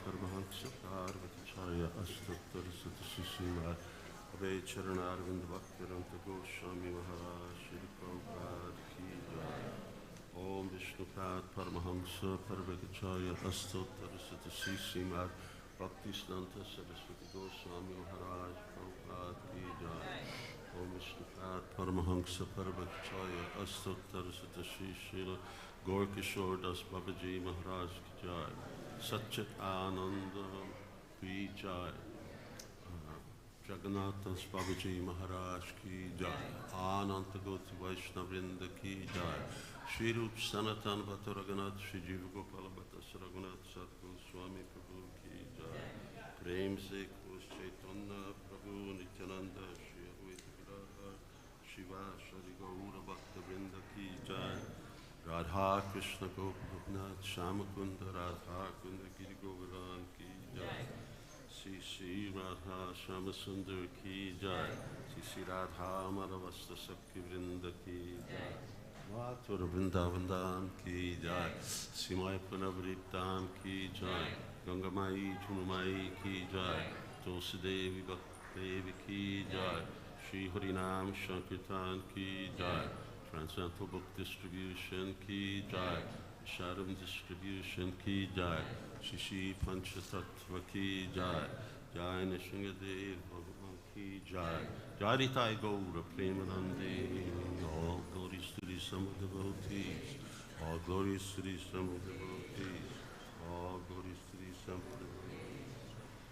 Paramahansa Parvatacharya Astattar Satasi Śrīmad Abhay Charanarvind Bhaktiranta Goswami Maharaj Shri Prabhupada Ki Jai. Om Vishnupad Paramahansa Parvatacharya Astattar Satasi Śrīmad Bhaktisnanta Saraswati Goswami Maharaj Prabhupada Ki Jai. Om Vishnupad Paramahansa Parvatacharya Astattar Satasi Śrīmad Gaurkishore Das Babaji Maharaj Ki Jai. Satchit Ananda Ki Jai. Jagannath Das Babaji Maharaj Ki Jai. Ananta Goti Vaishnavrinda Ki Jai. Shri Rup Sanatan Bhatta Raghunath Shri Jiva Gopala Bhatta Raghunath Sadguru Swami Prabhu Ki Jai. Prem Se Kos Chaitanya Prabhu Nityananda Shri Advaita Gadadhar Shiva Shri Gaura Bhakta Vrinda Ki Jai. Radha Krishna Gopinath Shamakunda Radha Kunda Giri Govardhan Ki Jai. Sri Radha Shamasundar Ki Jai. Sri Radha Madhavasta Sakhi Vrinda Ki Jai. Mathura Vrindavandan Ki Jai. Simaya Punavritam Ki Jai. Gangamai Junamai Ki Jai. Tulsi Devi Bhakti Devi Ki Jai. Shri Harinam Shankirtan Ki Jai. Transcendental Book Distribution Ki Jai. Sharam Distribution Ki Jai. Shishi Panchatattva Ki Jai. Jai Nishingadev Bhagavan Ki Jai. Jaritai Gaura Premanandi. All glories to the sum of devotees. All glories to the sum of devotees. All glories to the sum of devotees.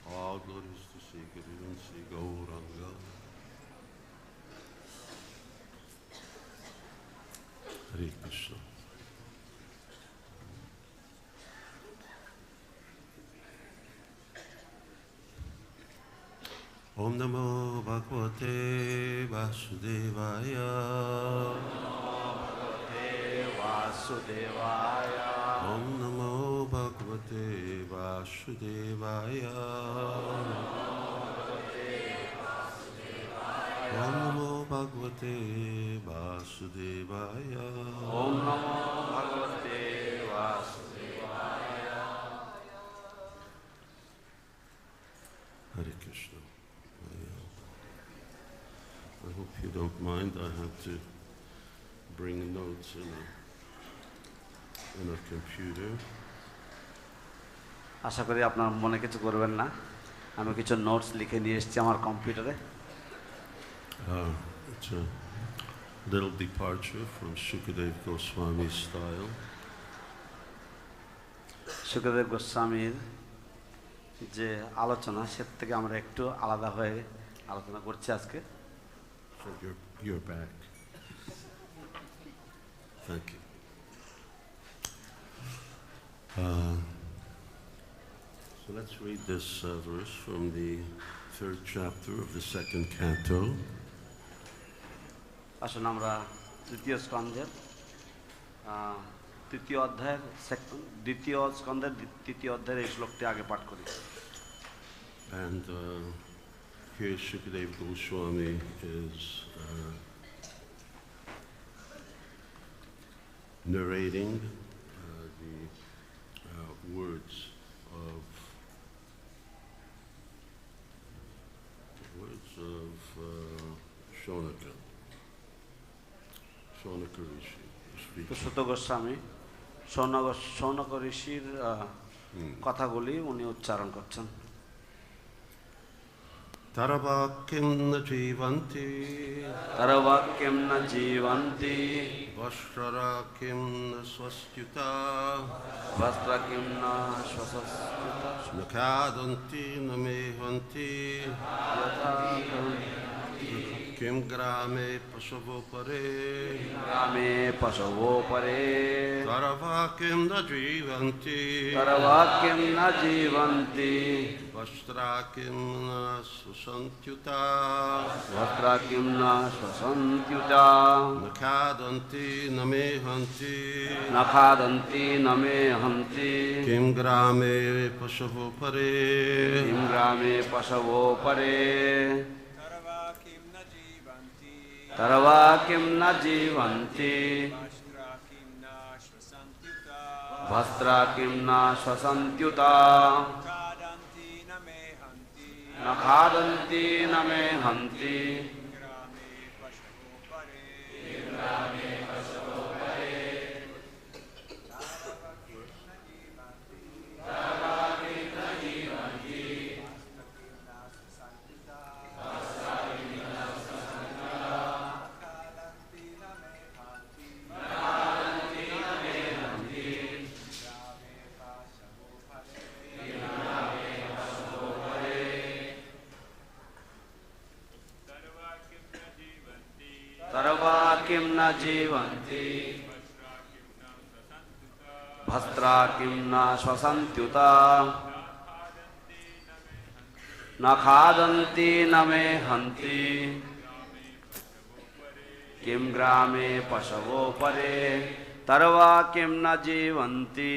All glories to Sri Guru and Sri Gauranga. Hare Krishna. Om Namo Bhagavate Vasudevaya. Om Namo Bhagavate Vasudevaya. Om Namo Bhagavate Vasudevaya. Om Namo Bhagavate Vasudevaya. Hare Krishna. I hope you don't mind. I had to bring notes in a computer. আশা করি আপনার মনে কিছু করবেন না। আমি কিছু notes লিখে নিয়ে এসেছি আমার কম্পিউটারে। It's a little departure from Shukadev Goswami's style. Sukhdev গোস্বামীর যে আলোচনা সে থেকে আমরা একটু আলাদা হয়ে আলোচনা করছি আজকে। So you're back. Thank you. So let's read this verse from the 3rd chapter of the 2nd canto. আসুন আমরা তৃতীয় স্কন্ধের তৃতীয় অধ্যায়ের দ্বিতীয় স্কন্ধের তৃতীয় অধ্যায়ের এই শ্লোকটি আগে পাঠ করি। And here Shukadev Goswami is narrating the words of Shaunaka Rishi. সুত গোস্বামী শৌনক ঋষির কথাগুলি উনি উচ্চারণ করছেন। taravaḥ kim na jīvanti. taravaḥ kim na jīvanti. bhastrāḥ kim na śvasanty. bhastrāḥ kim na śvasanty. na khādanti na mehanti. Kim grāme paśavo pare. grāme paśavo pare. taravaḥ kim na jīvanti. taravaḥ kim na jīvanti. bhastrāḥ kim na śvasanty. bhastrāḥ kim na śvasanty. na khādanti na mehanti. na khādanti na mehanti. Kim grāme paśavo pare. kim grāme paśavo pare. taravaḥ kim na jīvanti. bhastrāḥ kim na śvasanty. khādanti na mehanti. taravaḥ kim na jīvanti, bhastrāḥ kim na śvasantyuta, na khādanti na mehanti, kim grāme paśavo pare, taravaḥ kim na jīvanti,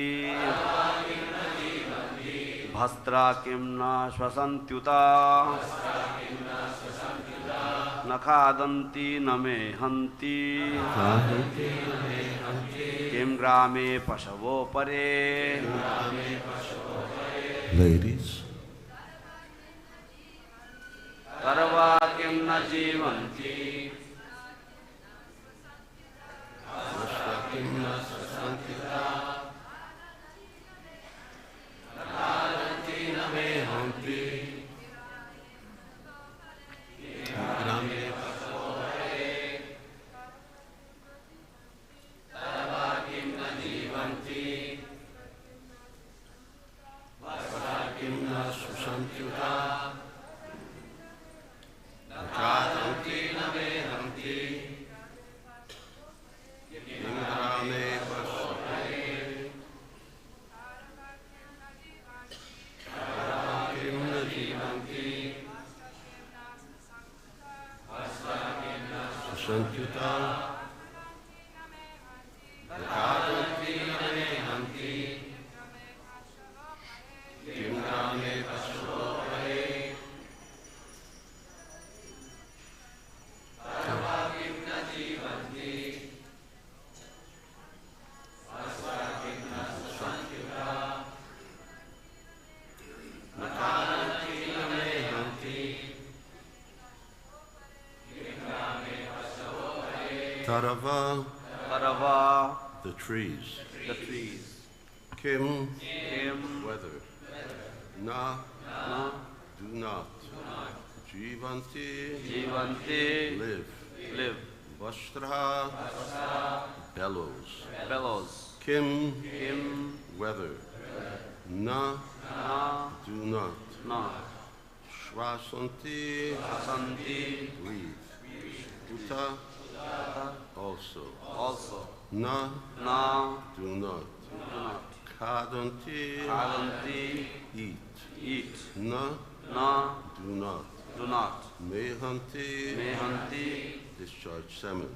bhastrāḥ kim na śvasantyuta, na khādanti na mehanti, kim grāme paśavo pare. Ladies, taravaḥ kim na jīvanti, bhastrāḥ kim na śvasanti, khādanti na mehanti, grāme khādanti na mehanti, kim grāme paśavo kim na jīvanti, śvasantyuta, khādanti na mehanti, kim grāme paśavo taravaḥ, the trees. Kim, whether. Na, do not. Jīvanti, live. Bhastrāḥ, bellows. Kim, whether. Na, do not. Śvasanti, breathe. Uta, also. Na, do not. Khādanti, eat. Na, do not. Mehanti, discharge semen.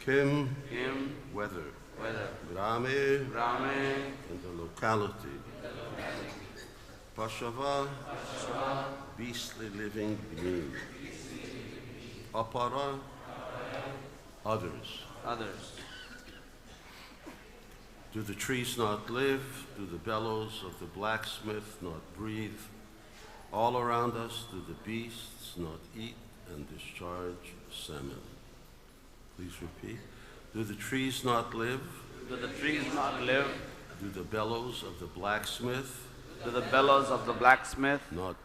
Kim, whether. Grāme, in the locality. Paśavaḥ, beastly living being. Apare, others. Do the trees not live? Do the bellows of the blacksmith not breathe? All around us do the beasts not eat and discharge semen? Please repeat. Do the trees not live? Do the bellows of the blacksmith not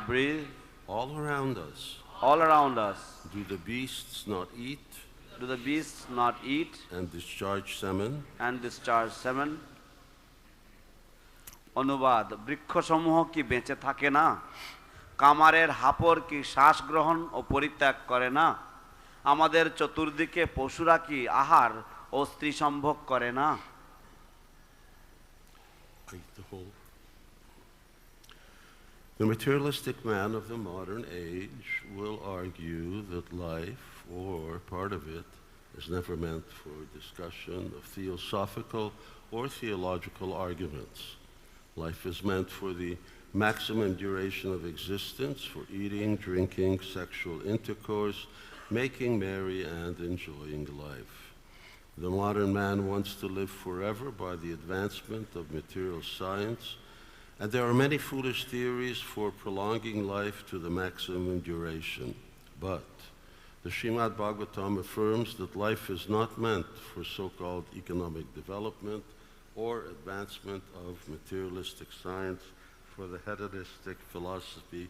breathe? All around us. Do the beasts not eat? And discharge semen? অনুবাদ, বৃক্ষসমূহ কি বেঁচে থাকে না? কামারের হাপড় কি শ্বাস গ্রহণ ও পরিত্যাগ করে না? আমাদের চতুর্দিকে পশুরা কি আহার ও স্ত্রী সম্ভোগ করে না? The materialistic man of the modern age will argue that life, or part of it, is never meant for discussion of theosophical or theological arguments. Life is meant for the maximum duration of existence, for eating, drinking, sexual intercourse, making merry, and enjoying life. The modern man wants to live forever by the advancement of material science And there are many foolish theories for prolonging life to the maximum duration. But the Śrīmad-Bhāgavatam affirms that life is not meant for so-called economic development or advancement of materialistic science, for the hedonistic philosophy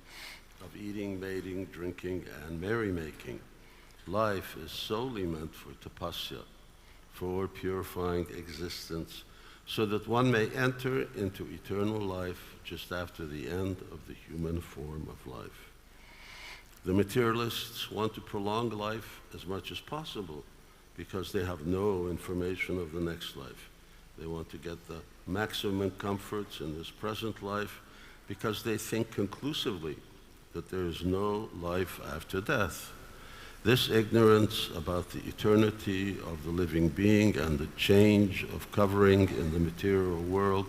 of eating, mating, drinking, and merrymaking. Life is solely meant for tapasya, for purifying existence, so that one may enter into eternal life just after the end of the human form of life. The materialists want to prolong life as much as possible because they have no information of the next life. They want to get the maximum comforts in this present life because they think conclusively that there is no life after death. This ignorance about the eternity of the living being and the change of covering in the material world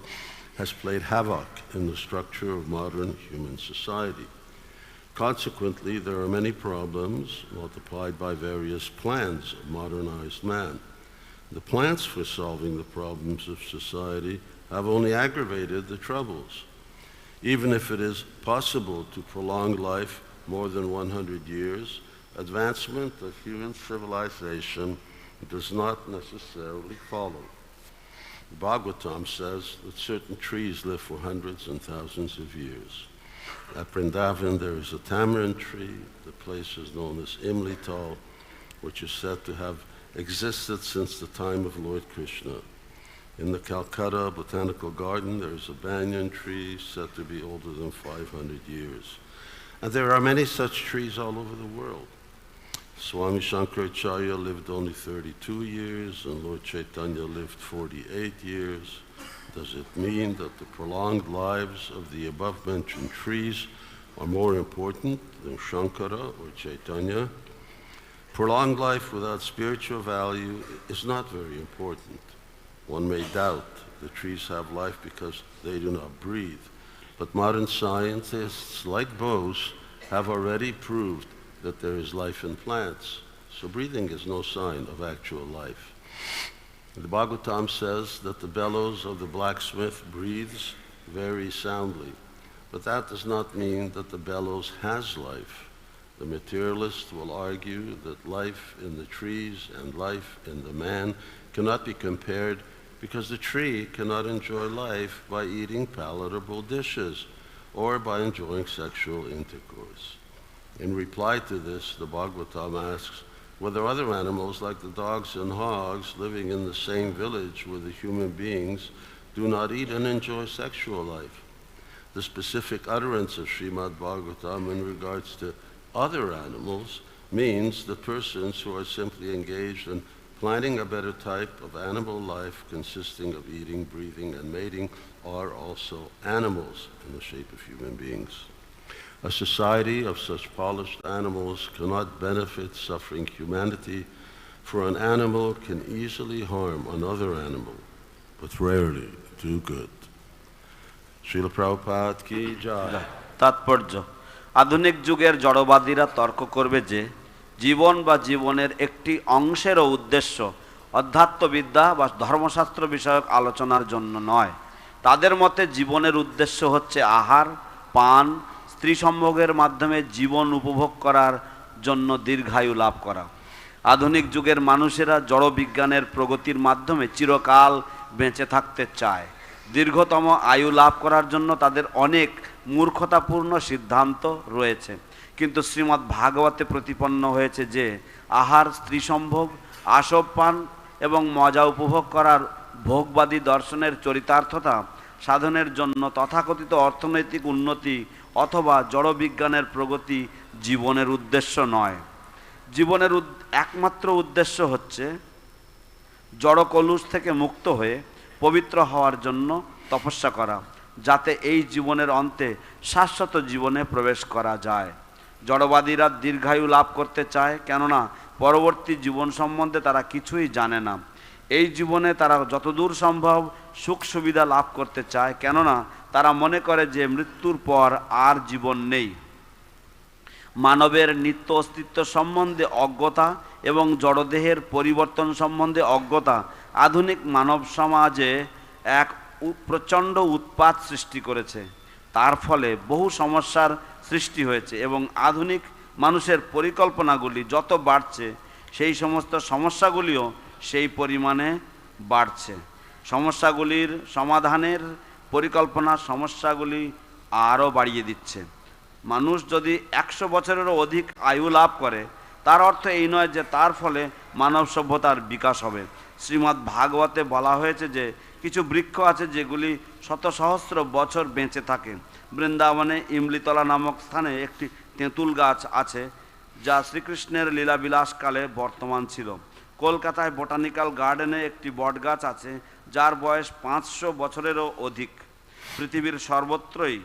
has played havoc in the structure of modern human society. Consequently, there are many problems multiplied by various plans of modernized man. The plans for solving the problems of society have only aggravated the troubles. Even if it is possible to prolong life more than 100 years, advancement of human civilization does not necessarily follow. The Bhagavatam says that certain trees live for hundreds and thousands of years. At Vrindavan there is a tamarind tree. The place is known as Imlital, which is said to have existed since the time of Lord Krishna. In the Calcutta Botanical Garden there is a banyan tree said to be older than 500 years. And there are many such trees all over the world. Swami Shankaracharya lived only 32 years and Lord Chaitanya lived 48 years. Does it mean that the prolonged lives of the above-mentioned trees are more important than Shankara or Chaitanya? Prolonged life without spiritual value is not very important. One may doubt the trees have life because they do not breathe. But modern scientists, like Bose, have already proved that there is life in plants. So breathing is no sign of actual life. The Bhagavatam says that the bellows of the blacksmith breathes very soundly. But that does not mean that the bellows has life. The materialist will argue that life in the trees and life in the man cannot be compared because the tree cannot enjoy life by eating palatable dishes or by enjoying sexual intercourse. In reply to this, the Bhagavatam asks whether other animals like the dogs and hogs living in the same village with the human beings do not eat and enjoy sexual life. The specific utterance of Śrīmad-Bhāgavatam in regards to other animals means that persons who are simply engaged in planning a better type of animal life consisting of eating, breathing, and mating are also animals in the shape of human beings. A society of such polished animals cannot benefit suffering humanity, for an animal can easily harm another animal, but rarely do good. Srila Prabhupada ki jai. তাৎপর্য আধুনিক যুগের জড়বাদীরা তর্ক করবে যে জীবন বা জীবনের একটি অংশেরও উদ্দেশ্য অধ্যাত্মবিদ্যা বা ধর্মশাস্ত্র বিষয়ক আলোচনার জন্য নয়। তাদের মতে জীবনের উদ্দেশ্য হচ্ছে আহার, পান, স্ত্রী সম্ভোগের মাধ্যমে জীবন উপভোগ করার জন্য দীর্ঘায়ু লাভ করা। আধুনিক যুগের মানুষেরা জড় বিজ্ঞানের প্রগতির মাধ্যমে চিরকাল বেঁচে থাকতে চায়। দীর্ঘতম আয়ু লাভ করার জন্য তাদের অনেক মূর্খতাপূর্ণ সিদ্ধান্ত রয়েছে। কিন্তু শ্রীমদ্ ভাগবতে প্রতিপন্ন হয়েছে যে আহার, স্ত্রী সম্ভোগ, আসব পান এবং মজা উপভোগ করার ভোগবাদী দর্শনের চরিতার্থতা সাধনের জন্য তথাকথিত অর্থনৈতিক উন্নতি অথবা জড়বিজ্ঞানের প্রগতি জীবনের উদ্দেশ্য নয়। জীবনের একমাত্র উদ্দেশ্য হচ্ছে জড় কলুষ থেকে মুক্ত হয়ে পবিত্র হওয়ার জন্য তপস্যা করা, যাতে এই জীবনের অন্তে শাশ্বত জীবনে প্রবেশ করা যায়। জড়বাদীরা দীর্ঘায়ু লাভ করতে চায়, কেননা পরবর্তী জীবন সম্বন্ধে তারা কিছুই জানে না। এই জীবনে তারা যতদূর সম্ভব সুখ সুবিধা লাভ করতে চায়, কেননা তারা মনে করে যে মৃত্যুর পর আর জীবন নেই। মানবের নিত্য অস্তিত্ব সম্বন্ধে অজ্ঞতা এবং জড়দেহের পরিবর্তন সম্বন্ধে অজ্ঞতা আধুনিক মানব সমাজে এক প্রচণ্ড উৎপাত সৃষ্টি করেছে। তার ফলে বহু সমস্যার সৃষ্টি হয়েছে এবং আধুনিক মানুষের পরিকল্পনাগুলি যত বাড়ছে সেই সমস্ত সমস্যাগুলিও সেই পরিমাণে বাড়ছে। সমস্যাগুলির সমাধানের পরিকল্পনা সমস্যাগুলি আরও বাড়িয়ে দিচ্ছে। মানুষ যদি 100 বছরেরও অধিক আয়ু লাভ করে তার অর্থ এই নয় যে তার ফলে মানব সভ্যতার বিকাশ হবে। শ্রীমদ্-ভাগবতে বলা হয়েছে যে কিছু বৃক্ষ আছে যেগুলি শত সহস্র বছর বেঁচে থাকে। বৃন্দাবনে ইমলিতলা নামক স্থানে একটি তেঁতুল গাছ আছে যা শ্রীকৃষ্ণের লীলাবিলাসকালে বর্তমান ছিল। কলকাতায় বোটানিক্যাল গার্ডেনে একটি বট গাছ আছে যার বয়স 500 বছরেরও অধিক। পৃথিবীর সর্বত্রই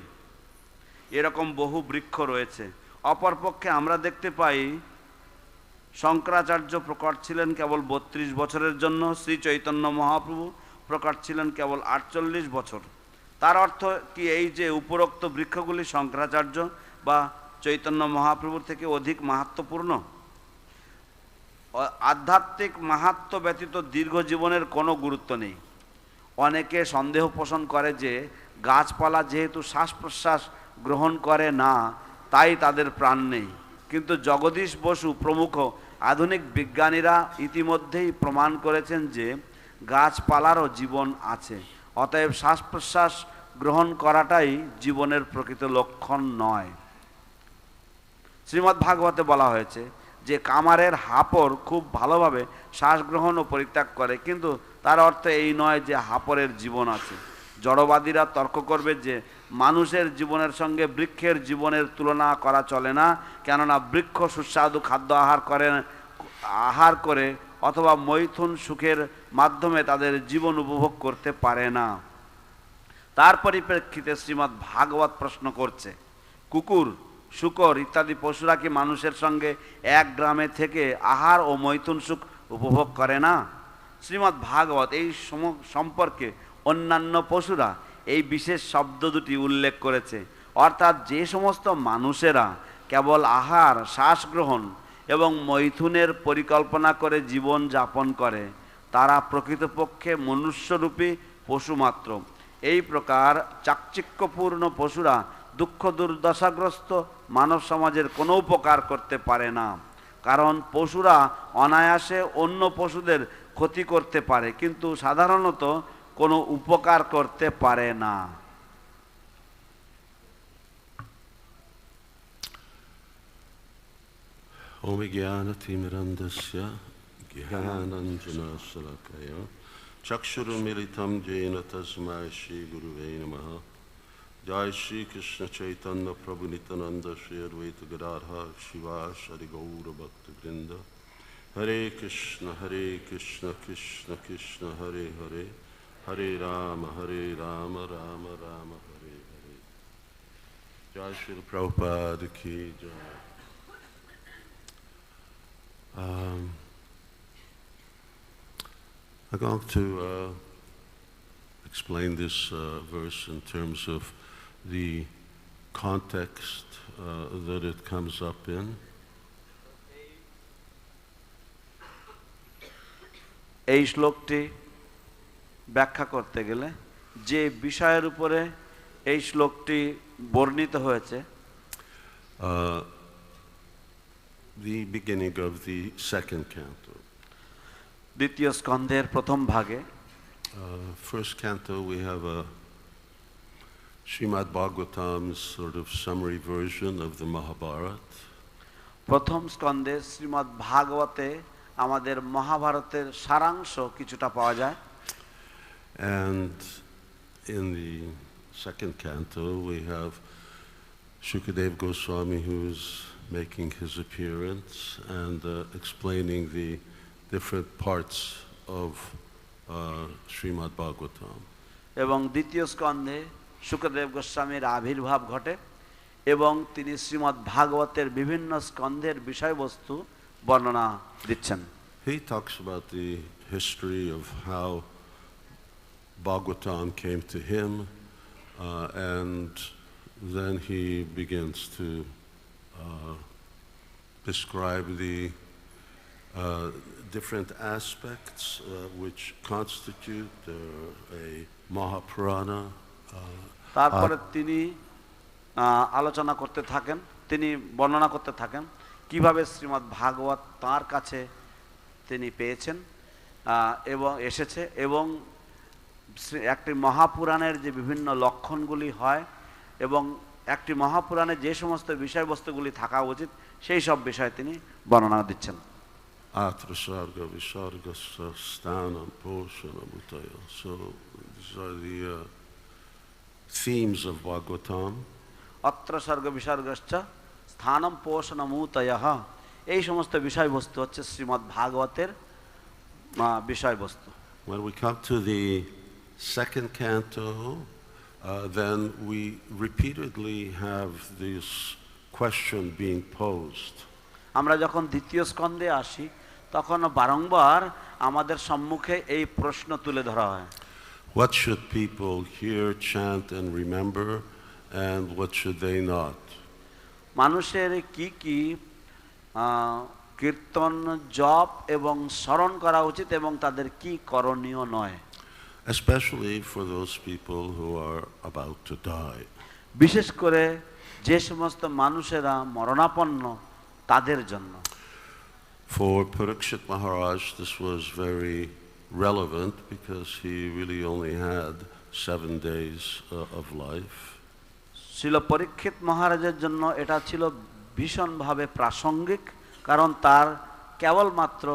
এরকম বহু বৃক্ষ রয়েছে। অপরপক্ষে আমরা দেখতে পাই শঙ্করাচার্য প্রকট ছিলেন কেবল 32 বছরের জন্য, শ্রী চৈতন্য মহাপ্রভু প্রকট ছিলেন কেবল 48 বছর। তার অর্থ কি এই যে উপরোক্ত বৃক্ষগুলি শঙ্করাচার্য বা চৈতন্য মহাপ্রভুর থেকে অধিক মাহাত্ম্যপূর্ণ? আধ্যাত্মিক মাহাত্ম্য ব্যতীত দীর্ঘ জীবনের কোনো গুরুত্ব নেই। অনেকে সন্দেহ পোষণ করে যে গাছপালা যেহেতু শ্বাস প্রশ্বাস গ্রহণ করে না তাই তাদের প্রাণ নেই, কিন্তু জগদীশ বসু প্রমুখ আধুনিক বিজ্ঞানীরা ইতিমধ্যেই প্রমাণ করেছেন যে গাছপালারও জীবন আছে। অতএব শ্বাস প্রশ্বাস গ্রহণ করাটাই জীবনের প্রকৃত লক্ষণ নয়। শ্রীমদ্-ভাগবতে বলা হয়েছে যে কামারের হাপর খুব ভালোভাবে শ্বাস গ্রহণ ও পরিত্যাগ করে, কিন্তু তার অর্থ এই নয় যে হাপরের জীবন আছে। জড়বাদীরা তর্ক করবে যে মানুষের জীবনের সঙ্গে বৃক্ষের জীবনের তুলনা করা চলে না, কেননা বৃক্ষ সুস্বাদু খাদ্য আহার করে অথবা মৈথুন সুখের মাধ্যমে তাদের জীবন উপভোগ করতে পারে না। তার পরিপ্রেক্ষিতে শ্রীমদ্-ভাগবত প্রশ্ন করছে, কুকুর, শূকর ইত্যাদি পশুরা কি মানুষের সঙ্গে এক গ্রামে থেকে আহার ও মৈথুন সুখ উপভোগ করে না? শ্রীমদ্-ভাগবত এই সম্পর্কে অন্যান্য পশুরা এই বিশেষ শব্দ দুটি উল্লেখ করেছে, অর্থাৎ যে সমস্ত মানুষেরা কেবল আহার, শ্বাস গ্রহণ এবং মৈথুনের পরিকল্পনা করে জীবন যাপন করে তারা প্রকৃতপক্ষে মনুষ্যরূপী পশু মাত্র। এই প্রকার চাকচিক্যপূর্ণ পশুরা দুঃখ দুর্দশাগ্রস্ত মানব সমাজের কোনো উপকার করতে পারে না, কারণ পশুরা অনায়াসে অন্য পশুদের ক্ষতি করতে পারে কিন্তু সাধারণত কোনো উপকার করতে পারে না। Om Jnana-timirandasya Jnananjana-salakaya Chakshurumilitam Jena Tasmai Shri Guruve Namaha. Jai Shri Krishna Chaitanya Prabhu Nityananda Shri Advaita Gadadhara Shivas Adi Gaura Bhakta Vrinda. Hare Krishna Krishna Krishna Hare Hare Hare Rama Rama Rama Hare Hare. Jai Shri Prabhupada Ki Jai. I'm going to explain this verse in terms of the context that it comes up in. এই শ্লোকটি ব্যাখ্যা করতে গেলে যে বিষয়ের উপরে এই শ্লোকটি বর্ণিত হয়েছে, the beginning of the second canto. দ্বিতীয় স্কন্ধের প্রথম ভাগে। First canto we have a Śrīmad-Bhāgavatam's sort of summary version of the Mahabharata. প্রথম স্কন্ধে শ্রীমদ্-ভাগবতে আমাদের মহাভারতের সারাংশ কিছুটা পাওয়া যায়। And in the second canto we have Shukadeva Goswami who's making his appearance and explaining the different parts of Śrīmad-Bhāgavatam. এবং দ্বিতীয় স্কন্ধে শুকদেব গোস্বামীর আবির্ভাব ঘটে এবং তিনি শ্রীমদ্-ভাগবতের বিভিন্ন স্কন্ধের বিষয়বস্তু বর্ণনা দিচ্ছেন। He talks about the history of how Bhagavatam came to him and then he begins to describe the different aspects which constitute a Mahapurana. তারপরে তিনি আলোচনা করতে থাকেন, তিনি বর্ণনা করতে থাকেন কিভাবে শ্রীমদ্ ভাগবত তাঁর কাছে তিনি পেয়েছেন এবং এসেছে, এবং একটি মহাপুরাণের যে বিভিন্ন লক্ষণগুলি হয় এবং একটি মহাপুরাণে যে সমস্ত বিষয়বস্তুগুলি থাকা উচিত সেই সব বিষয়ে তিনি বর্ণনা দিচ্ছেন। So these are the themes of Bhagavatam. Atra sarga visargascha sthanam poshanamutayah, এই সমস্ত বিষয়বস্তু হচ্ছে শ্রীমদ্ ভাগবতের বিষয়বস্তু। When we come to the second canto, then we repeatedly have this question being posed. আমরা যখন দ্বিতীয় স্কন্ধে আসি তখন বারংবার আমাদের সম্মুখে এই প্রশ্ন তুলে ধরা হয়। What should people hear, chant and remember, and what should they not? মানুষের কি কি কীর্তন, জপ এবং স্মরণ করা উচিত এবং তাদের কি করণীয় নয়, especially for those people who are about to die. বিশেষ করে যে সমস্ত মানুষেরা মরণাপন্ন তাদের জন্য। For Parikshit Maharaj, this was very relevant because he really only had 7 days of life. শিল পরীক্ষিত মহারাজের জন্য এটা ছিল ভীষণভাবে প্রাসঙ্গিক, কারণ তার কেবলমাত্র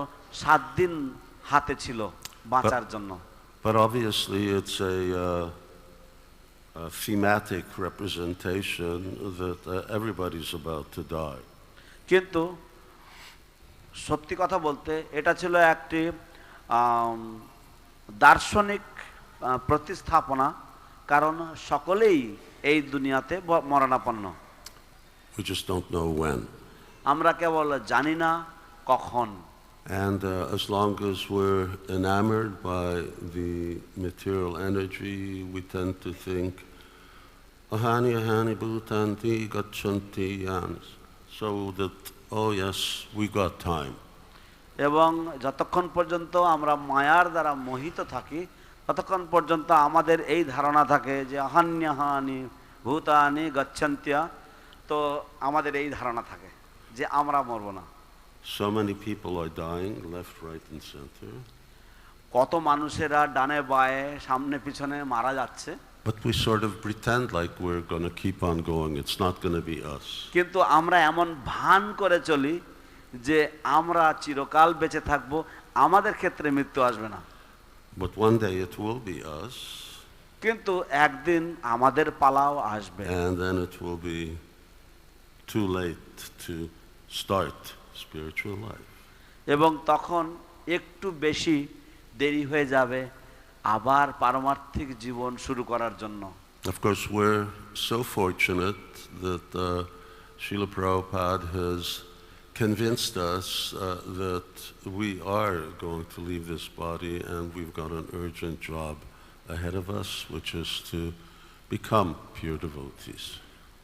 7 দিন হাতে ছিল বাঁচার জন্য। But obviously it's a thematic representation that everybody's about to die. কিন্তু সত্যি কথা বলতে এটা ছিল একটি দার্শনিক প্রতিস্থাপনা, কারণ সকলেই এই দুনিয়াতে মরণাপন্ন। We just don't know when. আমরা কেবল জানি না কখন। And as long as we're enamored by the material energy, we tend to think, ahani ahani bhutanti gacchanti yanis, so that, oh yes, we got time. এবং যতক্ষণ পর্যন্ত আমরা মায়ার দ্বারা মোহিত থাকি ততক্ষণ পর্যন্ত আমাদের এই ধারণা থাকে যে আহান্যাহানি ভূতানি গচ্ছন্ত্যা, তো আমাদের এই ধারণা থাকে যে আমরা মরব না। So many people are dying left, right and center. কত মানুষেরা ডানে বায়ে সামনে পিছনে মারা যাচ্ছে, but we sort of pretend like we're going to keep on going. It's not going to be us. কিন্তু আমরা এমন ভান করে চলি যে আমরা চিরকাল বেঁচে থাকব, আমাদের ক্ষেত্রে মৃত্যু আসবে না। But one day it will be us. কিন্তু একদিন আমাদের পালাও আসবে। And then it will be too late to start spiritual life. এবং তখন একটু বেশি দেরি হয়ে যাবে আবার পারমার্থিক জীবন শুরু করার জন্য। Of course, we're so fortunate that Srila Prabhupada has convinced us that we are going to leave this body and we've got an urgent job ahead of us, which is to become pure devotees.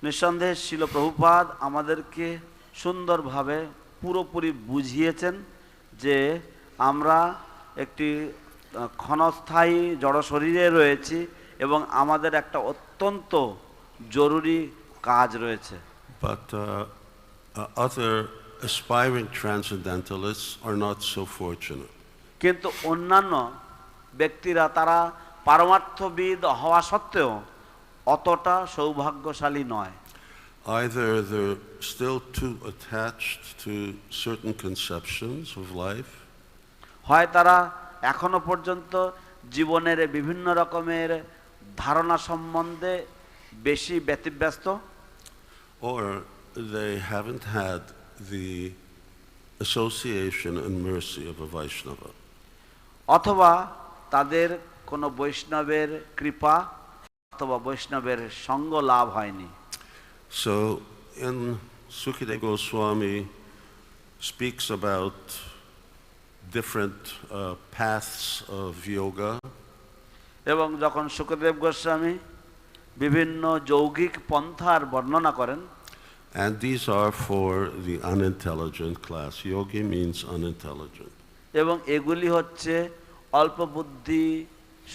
নিঃসন্দেহে শিল প্রভুপাদ আমাদেরকে সুন্দরভাবে পুরোপুরি বুঝিয়েছেন যে আমরা একটি ক্ষণস্থায়ী জড় শরীরে রয়েছি এবং আমাদের একটা অত্যন্ত জরুরি কাজ রয়েছে। But other aspiring transcendentalists are not so fortunate. কিন্তু অন্যান্য ব্যক্তিরা তারা পারমার্থবিদ হওয়া সত্ত্বেও অতটা সৌভাগ্যশালী নয়। Either they're still too attached to certain conceptions of life, হয় তারা এখনো পর্যন্ত জীবনের বিভিন্ন রকমের ধারণা সম্বন্ধে বেশি ব্যতিব্যস্ত, or they haven't had the association and mercy of a Vaishnava. অথবা তাদের কোনো বৈষ্ণবের কৃপা অথবা বৈষ্ণবের সঙ্গ লাভ হয়নি। So in Sukadeva Goswami speaks about different paths of yoga. এবং যখন সুখদেব গোস্বামী বিভিন্ন যৌগিক পন্থার বর্ণনা করেন, And these are for the unintelligent class. Yogi means unintelligent. এবং এগুলি হচ্ছে অল্প বুদ্ধি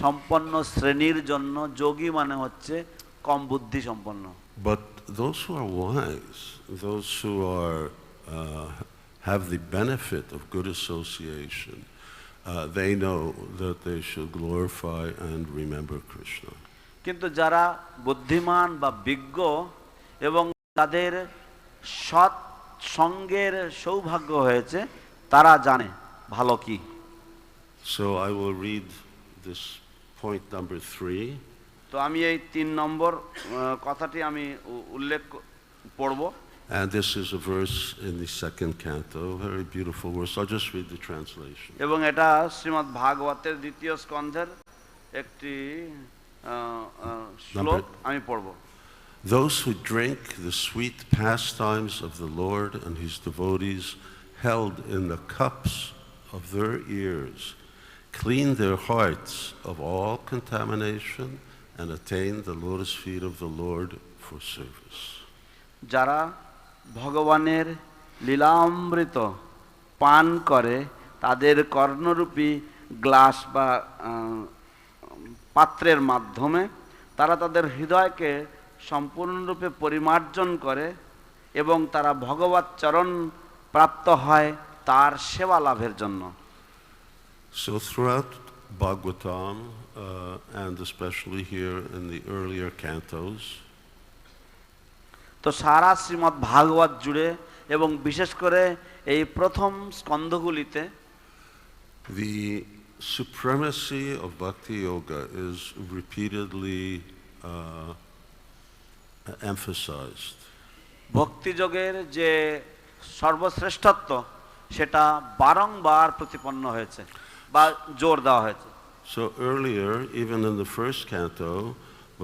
সম্পন্ন শ্রেণীর জন্য। যোগী মানে হচ্ছে কম বুদ্ধি সম্পন্ন। But those who are wise, those who are have the benefit of good association, they know that they should glorify and remember Krishna. কিন্তু যারা বুদ্ধিমান বা বিজ্ঞ এবং তাদের সৎ সঙ্গের সৌভাগ্য হয়েছে, তারা জানে ভালো কি। So I will read this point number 3. তো আমি এই 3 নম্বর কথাটি আমি উল্লেখ পড়ব। And this is a verse in the second canto, a very beautiful verse. I'll just read the translation. এবং এটা শ্রীমদ্ ভাগবতের দ্বিতীয় স্কন্ধের একটি শ্লোক আমি পড়ব। Those who drink the sweet pastimes of the Lord and his devotees held in the cups of their ears, clean their hearts of all contamination and attain the lotus feet of the Lord for service. যারা ভগবানের লীলামৃত পান করে তাদের কর্ণরূপী glass বা পাত্রের মাধ্যমে তারা তাদের হৃদয়কে সম্পূর্ণরূপে পরিমার্জন করে এবং তারা ভগবৎ চরণ প্রাপ্ত হয় তার সেবা লাভের জন্য। So throughout Bhagavatam, and especially here in the earlier cantos, তো সারা শ্রীমদ্ ভাগবত জুড়ে এবং বিশেষ করে এই প্রথম স্কন্ধগুলিতে the supremacy of bhakti yoga is repeatedly emphasized. ভক্তিযোগের যে সর্বশ্রেষ্ঠত্ব সেটা বারংবার প্রতিপন্ন হয়েছে বা জোর দেওয়া হয়েছে। So earlier, even in the first canto,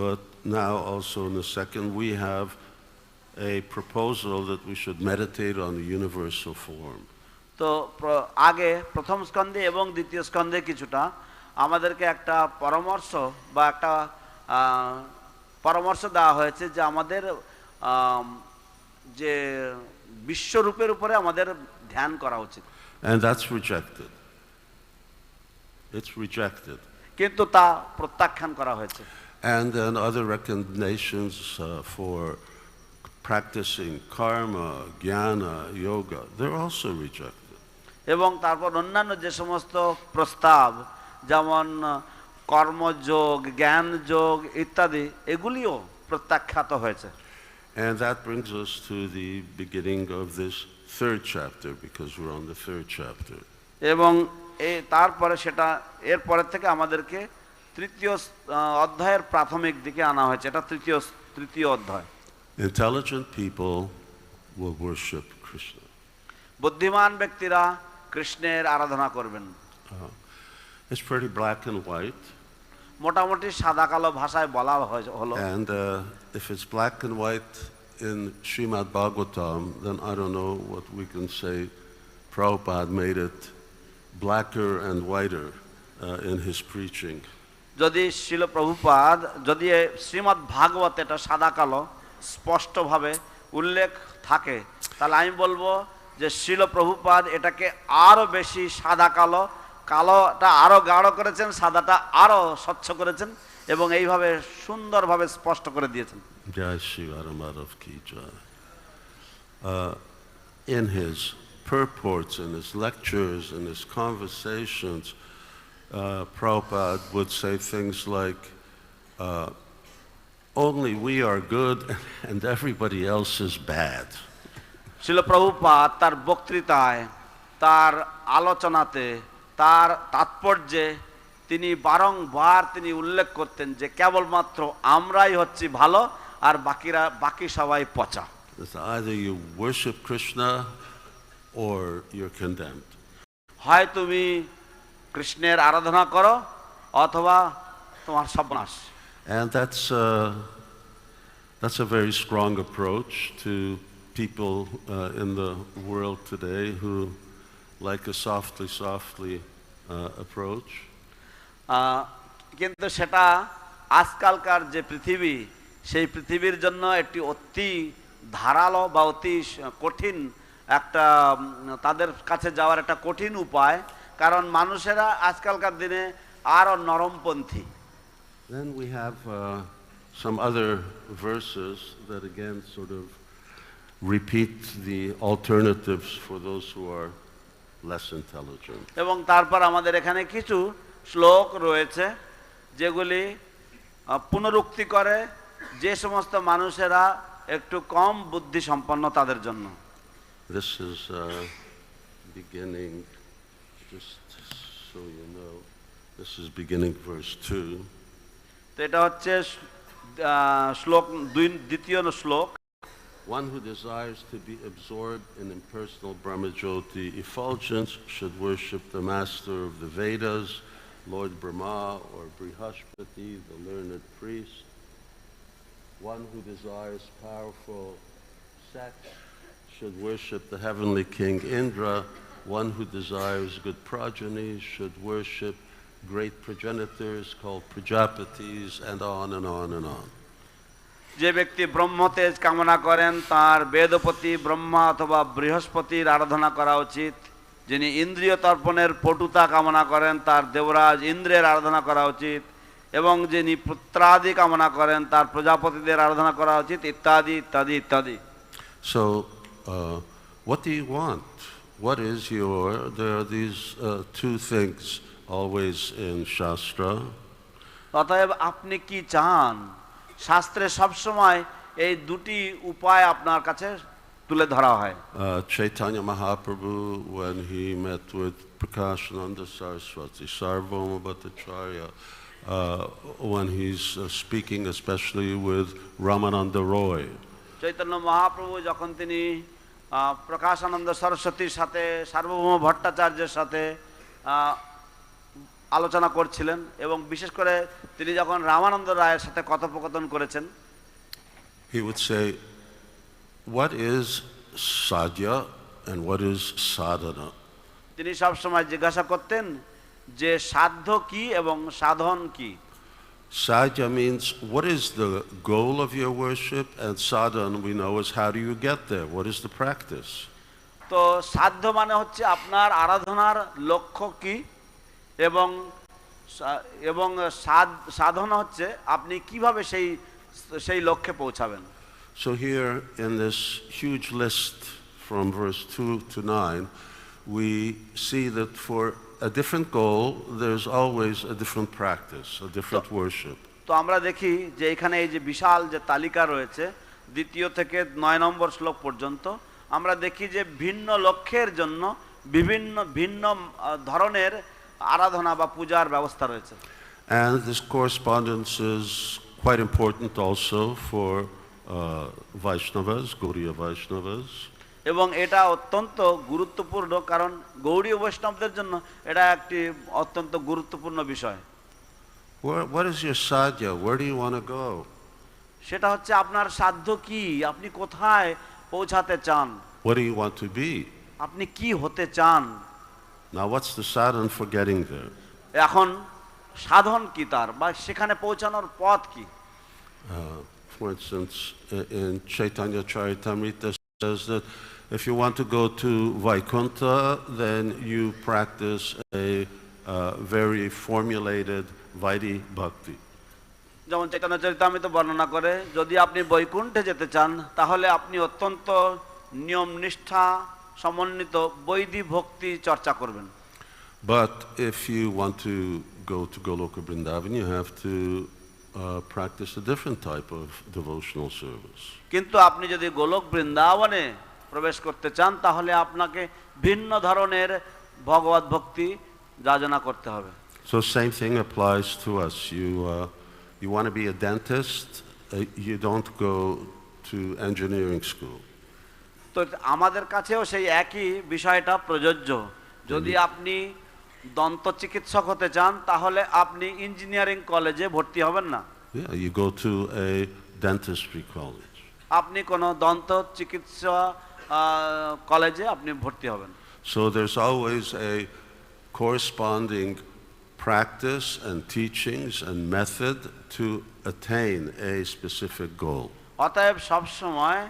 but now also in the second, we have a proposal that we should meditate on the universal form. তো আগে প্রথম স্কন্ধে এবং দ্বিতীয় স্কন্ধে কিছুটা আমাদেরকে একটা পরামর্শ বা একটা পরামর্শ দেওয়া হয়েছে যে আমাদের যে বিশ্বরূপের উপরে আমাদের ধ্যান করা উচিত। And that's rejected. It's rejected. কিন্তু তা প্রত্যাখ্যান করা হয়েছে। And then other recommendations for practicing karma, jnana, yoga, they're also rejected. এবং তারপর অন্যান্য যে সমস্ত প্রস্তাব যেমন কর্মযোগ, জ্ঞানযোগ ইত্যাদি এগুলিও প্রত্যাখ্যাত হয়েছে। And that brings us to the beginning of this third chapter, because we're on the third chapter. এবং তারপরে সেটা এরপরের থেকে আমাদেরকে তৃতীয় অধ্যায়ের প্রাথমিক দিকে আনা হয়েছে। এটা তৃতীয় অধ্যায়। Intelligent people will worship Krishna. বুদ্ধিমান ব্যক্তিরা কৃষ্ণের আরাধনা করবেন। It's pretty black and white. মোটামুটি সাদা কালো ভাষায় বলা হলো। And if it's black and white in Śrīmad-Bhāgavatam, then I don't know what we can say. Prabhupada made it blacker and whiter in his preaching. যদি শিল প্রভুপাদ যদি শ্রীমদ্ ভাগবত এটা সাদা কালো স্পষ্টভাবে উল্লেখ থাকে, তাহলে আমি বলবো যে শিল প্রভুপাদ এটাকে আরো বেশি সাদা কালো, কালোটা আরো গাঢ় করেছেন, সাদাটা আরো স্বচ্ছ করেছেন এবং এইভাবে সুন্দরভাবে স্পষ্ট করে দিয়েছেন। Jai Shri Radha ki jai. In his purports, in his lectures, in his conversations, Prabhupada would say things like, only we are good and everybody else is bad. শিল প্রভুপাদ তার বক্তৃতায়, তার আলোচনাতে, তার তাৎপর্যে তিনি বারংবার তিনি উল্লেখ করতেন যে কেবলমাত্র আমরাই হচ্ছি ভালো আর বাকি সবাই পচা। Either you worship Krishna or you're condemned. হয় তুমি কৃষ্ণের আরাধনা করো অথবা তোমার সর্বনাশ। And that's a very strong approach to people in the world today who like a softly approach. কিন্তু সেটা আজকালকার যে পৃথিবী, সেই পৃথিবীর জন্য একটি অতি ধারালো বা অতি কঠিন একটা তাদের কাছে যাওয়ার একটা কঠিন উপায়, কারণ মানুষেরা আজকালকার দিনে আরো নরমপন্থী। Then we have some other verses that again sort of repeat the alternatives for those who are less intelligent. এবং তারপর আমাদের এখানে কিছু শ্লোক রয়েছে যেগুলি পুনরুক্তি করে যে সমস্ত মানুষেরা একটু কম বুদ্ধি সম্পন্ন তাদের জন্য। This is beginning, just so you know, this is beginning verse 2. তো এটা হচ্ছে শ্লোক দ্বিতীয় শ্লোক। One who desires to be absorbed in impersonal Brahmajyoti effulgence should worship the master of the Vedas, Lord Brahma or Brihaspati, the learned priest. One who desires powerful sex should worship the heavenly king Indra. One who desires good progeny should worship great progenitors called Prajapatis, and on and on and on. যে ব্যক্তি ব্রহ্মতেজ কামনা করেন তার বেদপতি ব্রহ্মা অথবা বৃহস্পতির আরাধনা করা উচিত। যিনি ইন্দ্রিয় তর্পণের পটুতা কামনা করেন তার দেবরাজ ইন্দ্রের আরাধনা করা উচিত, এবং যিনি পুত্রাদি কামনা করেন তার প্রজাপতিদের আরাধনা করা উচিত, ইত্যাদি ইত্যাদি ইত্যাদি। So what do you want? What is your, there are these two things always in Shastra. অতএব আপনি কি চান? শাস্ত্রে সবসময় এই দুটি উপায় আপনার কাছে তুলে ধরা হয়। Chaitanya Mahaprabhu, when he met with Prakashananda Saraswati, Sarvabhauma Bhattacharya, when he's speaking especially with Ramananda Roy. Chaitanya Mahaprabhu যখন তিনি প্রকাশানন্দ সরস্বতীর সাথে সার্বভৌম ভট্টাচার্যের সাথে আলোচনা করছিলেন, এবং বিশেষ করে তিনি যখন রামানন্দ রায়ের সাথে কথোপকথন করেছেন, he would say, what is sadhya and what is sadhana? তিনি সব সময় জিজ্ঞাসা করতেন যে সাধ্য কি এবং সাধন কি। Sadhya means what is the goal of your worship, and sadhana we know is how do you get there, what is the practice. তো সাধ্য মানে হচ্ছে আপনার আরাধনার লক্ষ্য কি, এবং এবং সাধনা হচ্ছে আপনি কিভাবে সেই লক্ষ্যে পৌঁছাবেন। So here in this huge list from verse 2 to 9 we see that for a different goal there's always a different practice, a different worship. তো আমরা দেখি যে এখানে এই যে বিশাল যে তালিকা রয়েছে দ্বিতীয় থেকে 9 নম্বর শ্লোক পর্যন্ত, আমরা দেখি যে ভিন্ন লক্ষ্যের জন্য বিভিন্ন ভিন্ন ধরনের আরাধনা বা পূজার ব্যবস্থা রয়েছে। And this correspondence is quite important also for Vaishnavas, Gaudiya Vaishnavas. এবং এটা অত্যন্ত গুরুত্বপূর্ণ, কারণ গৌড়ীয় বৈষ্ণবদের জন্য এটা একটি অত্যন্ত গুরুত্বপূর্ণ বিষয়। What is your sadhya? Where do you want to go? সেটা হচ্ছে আপনার সাধ্য কি, আপনি কোথায় পৌঁছাতে চান, What do you want to be? আপনি কি হতে চান। Now what's the sadhana for getting there? এখন সাধন কি তার, বা সেখানে পৌঁছানোর পথ কি। For instance, in Chaitanya Charitamrita says that if you want to go to Vaikuntha, then you practice a very formulated Vaidhi Bhakti. যেমন চৈতন্য চরিতামৃত বর্ণনা করে, যদি আপনি বৈকুণ্ঠে যেতে চান তাহলে আপনি অত্যন্ত নিয়ম নিষ্ঠা সমন্বিত বৈদিক ভক্তি চর্চা করবেন। But if you want to go to Goloka Vrindavan, you have to practice a different type of devotional service. কিন্তু আপনি যদি গোলক বৃন্দাবনে প্রবেশ করতে চান তাহলে আপনাকে ভিন্ন ধরনের ভগবত ভক্তি যাচনা করতে হবে। So same thing applies to us. You want to be a dentist, you don't go to engineering school. তো আমাদের কাছেও সেই একই বিষয়টা প্রযোজ্য। যদি আপনি দন্ত চিকিৎসক হতে চান তাহলে আপনি ইঞ্জিনিয়ারিং কলেজে ভর্তি হবেন না। Yeah, you go to a dentistry college. আপনি কোনো দন্ত চিকিৎসা কলেজে আপনি ভর্তি হবেন। So there's always a corresponding practice and teachings and method to attain a specific goal. অতএব সব সময়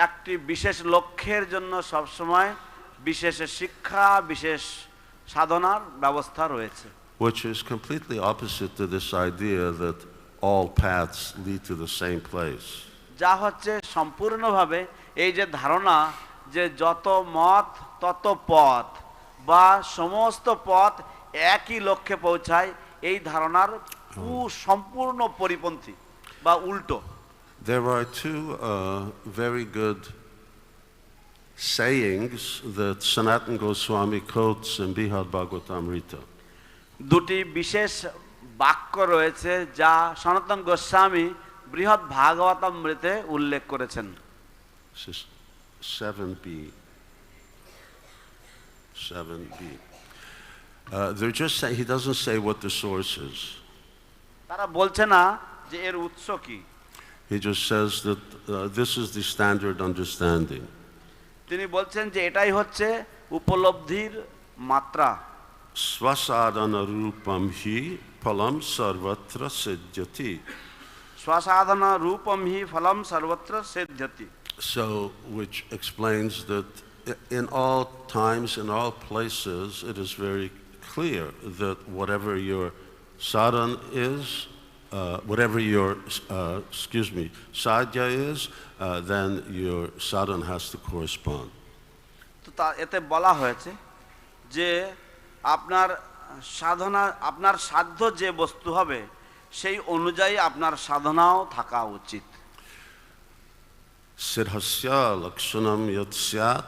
একটি বিশেষ লক্ষ্যের জন্য সবসময় বিশেষ শিক্ষা বিশেষ সাধনার ব্যবস্থা রয়েছে, which is completely opposite to this idea that all paths lead to the same place. যা হচ্ছে সম্পূর্ণভাবে এই যে ধারণা যে যত মত তত পথ বা সমস্ত পথ একই লক্ষ্যে পৌঁছায়, এই ধারণার সম্পূর্ণ পরিপন্থী বা উল্টো। There are two very good sayings that Sanatana Goswami quotes in Śrīmad-Bhāgavatam. দুটি বিশেষ বাক্য রয়েছে যা সনাতন গোস্বামী বৃহৎ ভাগবতামৃতে উল্লেখ করেছেন। 7b. They're just saying, he doesn't say what the source is. তারা বলছে না যে এর উৎস কি, He just says that this is the standard understanding. তিনি বলছেন যে এটাই হচ্ছে উপলব্ধির মাত্রা। Svasadhana rupam hi phalam sarvatra siddhyati. স্বসাধনা Rupam হি ফলম সর্বত্র সিদ্ধ্যতি। So, which explains that in all times, in all places, it is very clear that whatever your sadhana is, whatever your, sadhya is, then your sadhana has to correspond. তো তা এতে বলা হয়েছে যে আপনার সাধনা, আপনার সাধ্য যে বস্তু হবে সেই অনুযায়ী আপনার সাধনাও থাকা উচিত। Siddhasya lakshanam yat syat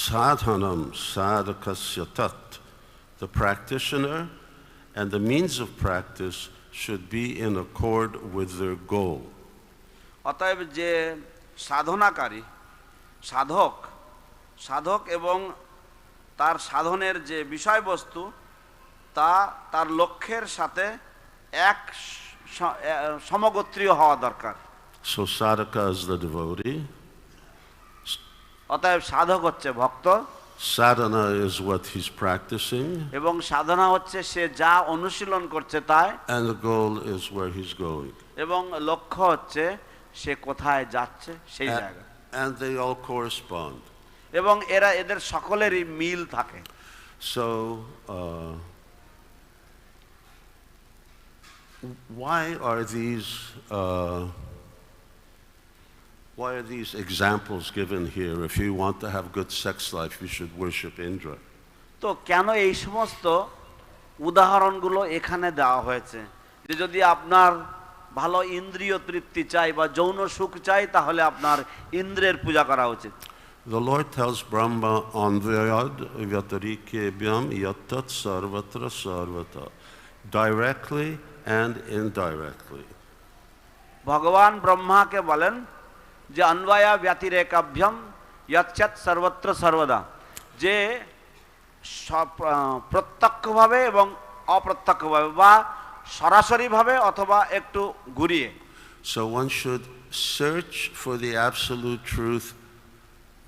sadhanam sadhakasya tat. The practitioner and the means of practice should be in accord with their goal. অতএব যে সাধনাকারী সাধক এবং তার সাধনের যে বিষয়বস্তু তা তার লক্ষ্যের সাথে এক সমগোত্রীয় হওয়া দরকার। So sadhaka is the devotee. অতএব সাধক হচ্ছে ভক্ত, Sadhana is what he's practicing, এবং সাধনা হচ্ছে সে যা অনুশীলন করছে তাই, and the goal is where he's going. এবং লক্ষ্য হচ্ছে সে কোথায় যাচ্ছে সেই জায়গা। And they all correspond. এবং এদের সকলেরই মিল থাকে। So why are these examples given here? If you want to have good sex life, you should worship Indra. তো কেন এই সমস্ত উদাহরণগুলো এখানে দেওয়া হয়েছে যে যদি আপনার ভালো ইন্দ্রিয় তৃপ্তি চাই বা যৌন সুখ চাই তাহলে আপনার ইন্দ্রের পূজা করা উচিত। The Lord tells Brahma anvyad vyatarikebyam yattat sarvatra sarvata, directly and indirectly. ভগবান ব্রহ্মাকে বলেন যে অন্বয়া ব্যতিরেকাভ্যম যচ্চৎ সর্বত্র সর্বদা, যে প্রত্যক্ষভাবে এবং অপ্রত্যক্ষভাবে বা সরাসরিভাবে অথবা একটু ঘুরিয়ে। So one should search for the absolute truth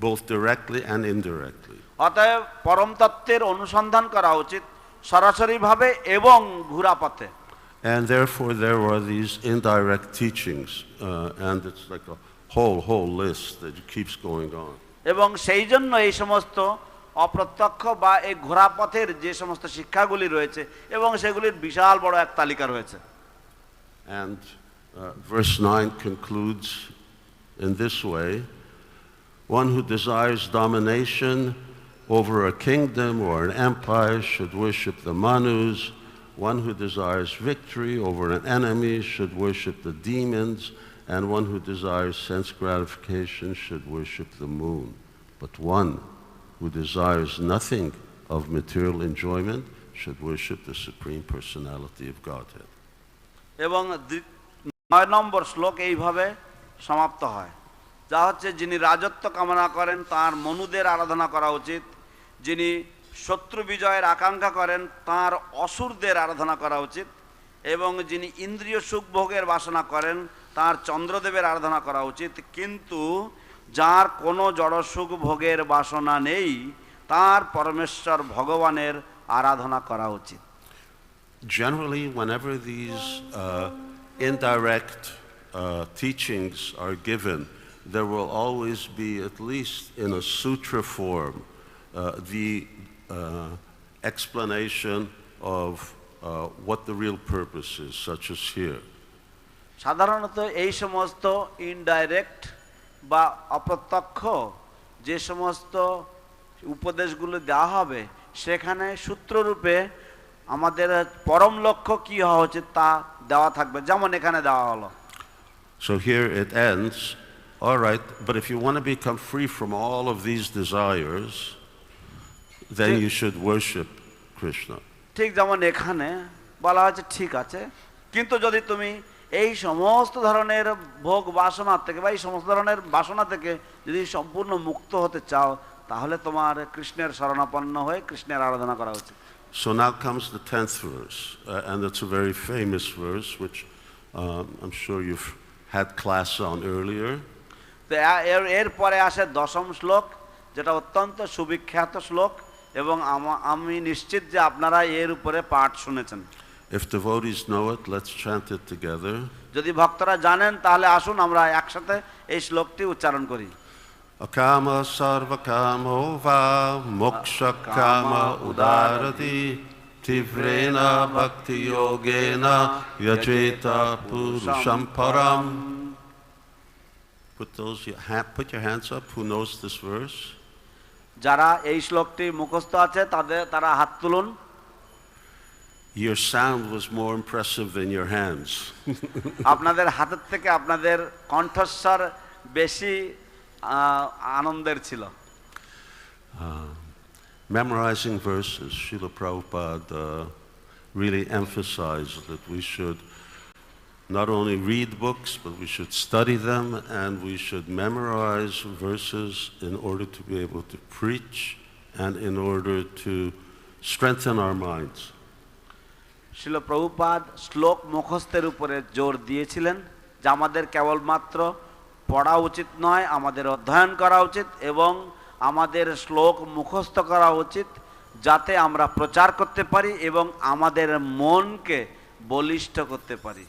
both directly and indirectly. অতএব পরম তত্ত্বের অনুসন্ধান করা উচিত সরাসরিভাবে এবং ঘুরা পথে। And therefore there are these indirect teachings, and it's like a whole list that keeps going on. এবং সেই জন্য এই সমস্ত অপ্রত্যক্ষ বা এই ঘোরা পথের যে সমস্ত শিক্ষাগুলি রয়েছে এবং সেগুলির বিশাল বড় এক তালিকা রয়েছে। And verse 9 concludes in this way: one who desires domination over a kingdom or an empire should worship the Manus. One who desires victory over an enemy should worship the demons. And one who desires sense gratification should worship the moon. But one who desires nothing of material enjoyment should worship the Supreme Personality of Godhead. এবং 9 নম্বর শ্লোক এইভাবে সমাপ্ত হয়, যা হচ্ছে যিনি রাজত্ব কামনা করেন তার মনুদের আরাধনা করা উচিত, যিনি শত্রু বিজয়ের আকাঙ্ক্ষা করেন তার অসুরদের আরাধনা করা উচিত, এবং যিনি ইন্দ্রিয় সুখ ভোগের বাসনা করেন তার চন্দ্রদেবের আরাধনা করা উচিত। কিন্তু যার কোনো জড় সুখ ভোগের বাসনা নেই তার পরমেশ্বর ভগবানের আরাধনা করা উচিত। Generally, whenever these indirect teachings are given, there will always be, at least in a sutra form, the explanation of what the real purpose is, such as here. সাধারণত এই সমস্ত ইনডাইরেক্ট বা অপ্রত্যক্ষ যে সমস্ত উপদেশগুলো দেওয়া হবে সেখানে সূত্ররূপে আমাদের পরম লক্ষ্য কি হওয়া উচিত তা দেওয়া থাকবে, যেমন এখানে দেওয়া হলো। So here it ends. All right, but if you want to become free from all of these desires, then you should worship Krishna. ঠিক যেমন এখানে বলা হয়েছে, ঠিক আছে, কিন্তু যদি তুমি এই সমস্ত ধরনের ভোগ বাসনা থেকে বা এই সমস্ত ধরনের বাসনা থেকে যদি সম্পূর্ণ মুক্ত হতে চাও তাহলে তোমার কৃষ্ণের শরণাপন্ন হয়ে কৃষ্ণের আরাধনা করা উচিত। So now comes the 10th verse, and it's a very famous verse, which I'm sure you've had class on earlier. তো এরপরে আসে দশম শ্লোক, যেটা অত্যন্ত সুবিখ্যাত শ্লোক এবং আমি নিশ্চিত যে আপনারা এর উপরে পাঠ শুনেছেন। If devotees know it, let's chant it together. যদি ভক্তরা জানেন তাহলে আসুন আমরা একসাথে এই শ্লোকটি উচ্চারণ করি। Akama sarva kamo va moksha kama udarati tivrena bhakti yogena yajeta purusham param. Put your hands up who knows this verse. যারা এই শ্লোকটি মুখস্থ আছে তারা হাত তুলুন। Your sound was more impressive than your hands. আপনাদের হাতের থেকে আপনাদের কণ্ঠস্বর বেশি আনন্দের ছিল। Memorizing verses, Srila Prabhupada really emphasized that we should not only read books, but we should study them and we should memorize verses in order to be able to preach and in order to strengthen our minds. শিল প্রভুপাদ শ্লোক মুখস্থের উপরে জোর দিয়েছিলেন যে আমাদের কেবলমাত্র পড়া উচিত নয়, আমাদের অধ্যয়ন করা উচিত এবং আমাদের শ্লোক মুখস্থ করা উচিত যাতে আমরা প্রচার করতে পারি এবং আমাদের মনকে বলিষ্ঠ করতে পারি।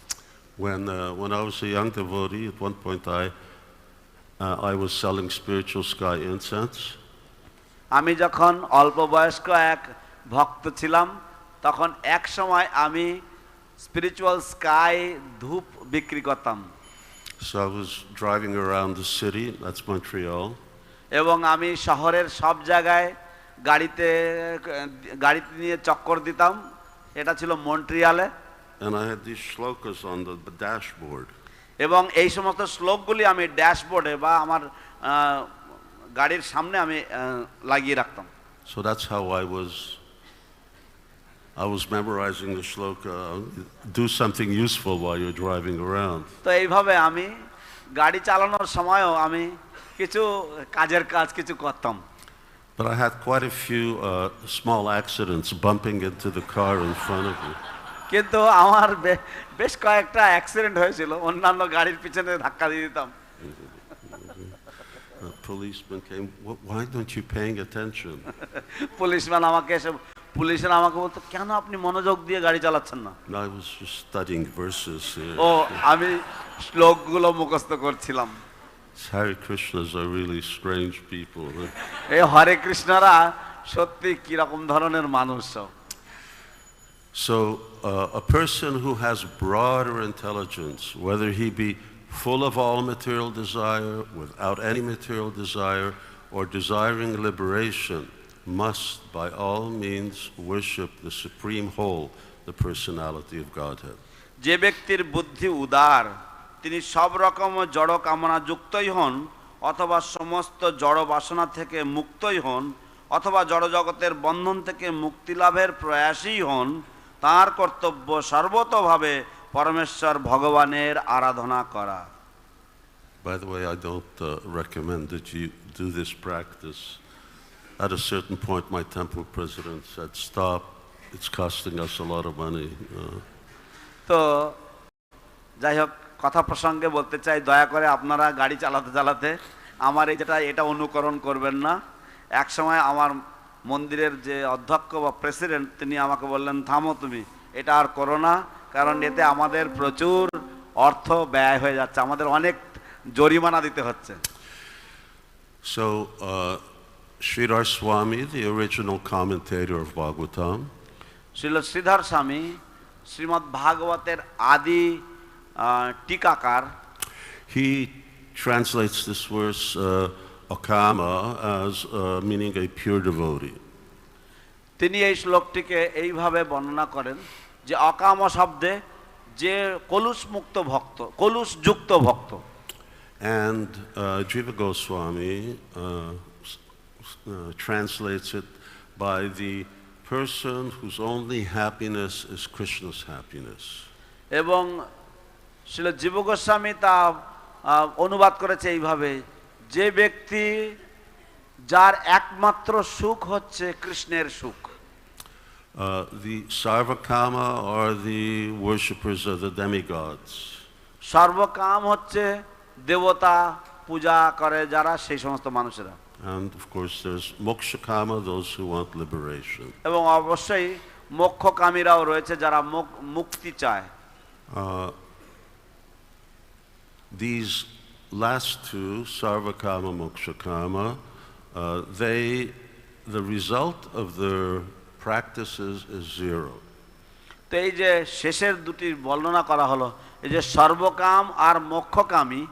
When I was a young devotee, at one point I was selling spiritual sky incense. আমি যখন অল্প বয়স্ক এক ভক্ত ছিলাম তখন এক সময় আমি স্পিরিচুয়াল স্কাই ধূপ বিক্রি করতাম। So I was driving around the city, that's Montreal. এবং আমি শহরের সব জায়গায় গাড়িতে নিয়ে চক্কর দিতাম, এটা ছিল মন্ট্রিয়ালে। And I had these shlokas on the dashboard. এবং এই সমস্ত শ্লোকগুলি আমি ড্যাশবোর্ডে বা আমার গাড়ির সামনে আমি লাগিয়ে রাখতাম। So that's how I was memorizing the shloka. Do something useful while you're driving around. তো এইভাবে আমি গাড়ি চালানোর সময়ও আমি কিছু কিছু করতাম। But I had quite a few small accidents bumping into the car in front of me. কিন্তু আমার বেশ কয়েকটা অ্যাক্সিডেন্ট হয়েছিল, অন্যান্য গাড়ির পিছনে ধাক্কা দিয়ে দিতাম। A policeman came, why don't you paying attention? পুলিশরা আমাকে বলতো, কেন আপনি মনোযোগ দিয়ে গাড়ি চালাচ্ছেন না? I was just studying verses. ও আমি শ্লোকগুলো মুখস্থ করছিলাম। Hare Krishnas are really strange people. এই হরে কৃষ্ণরা সত্যি কি রকম ধরনের মানুষ। So a person who has broader intelligence, whether he be full of all material desire, without any material desire, or desiring liberation, must by all means worship the supreme whole, the personality of Godhead. যে ব্যক্তির বুদ্ধি উদার, তিনি সব রকম জড় কামনা যুক্তই হন অথবা সমস্ত জড় বাসনা থেকে মুক্তই হন অথবা জড় জগতের বন্ধন থেকে মুক্তি লাভের প্রয়াসী হন, তার কর্তব্য সর্বতোভাবে পরমেশ্বর ভগবানের আরাধনা করা। By the way, I don't recommend that you do this practice. At a certain point, my temple president said, "Stop! It's costing us a lot of money." তো যাই হোক, কথা প্রসঙ্গে বলতে চাই, দয়া করে আপনারা গাড়ি চালাতে আমার এটা অনুকরণ করবেন না। এক সময় আমার মন্দিরের যে অধ্যক্ষ বা প্রেসিডেন্ট তিনি আমাকে বললেন, থামো তুমি, এটা আর করো না, কারণ এতে আমাদের প্রচুর অর্থ ব্যয় হয়ে যাচ্ছে, আমাদের অনেক জরিমানা দিতে হচ্ছে। So, Sridhar Swami, the original commentator of Bhagavatam, Srila Sridhar স্বামী শ্রীমদ্ ভাগবতের আদি টিকাকার, he translates this verse akama as meaning a pure devotee. তিনি এই শ্লোকটিকে এইভাবে বর্ণনা করেন যে অকাম শব্দে যে কলুষমুক্ত ভক্ত, কলুষযুক্ত ভক্ত। And Jiva Goswami translates it by the person whose only happiness is Krishna's happiness. এবং শ্রীল জীব গোস্বামী তা অনুবাদ করেছে এইভাবে, যে ব্যক্তি যার একমাত্র সুখ হচ্ছে কৃষ্ণের সুখ। The sarvakama are the worshippers of the demigods. সর্বকাম হচ্ছে দেবতা পূজা করে যারা, সেই সমস্ত মানুষেরা। And of course there's mokshakama, those who want liberation. এবং অবশ্যই মোক্ষকামীরাও রয়েছে যারা মুক্তি চায়। These last two, sarvakama, mokshakama, the result of their practices is zero. তো এই যে শেষের দুটি বর্ণনা করা হলো, এই যে সর্বকাম আর মোক্ষকামী,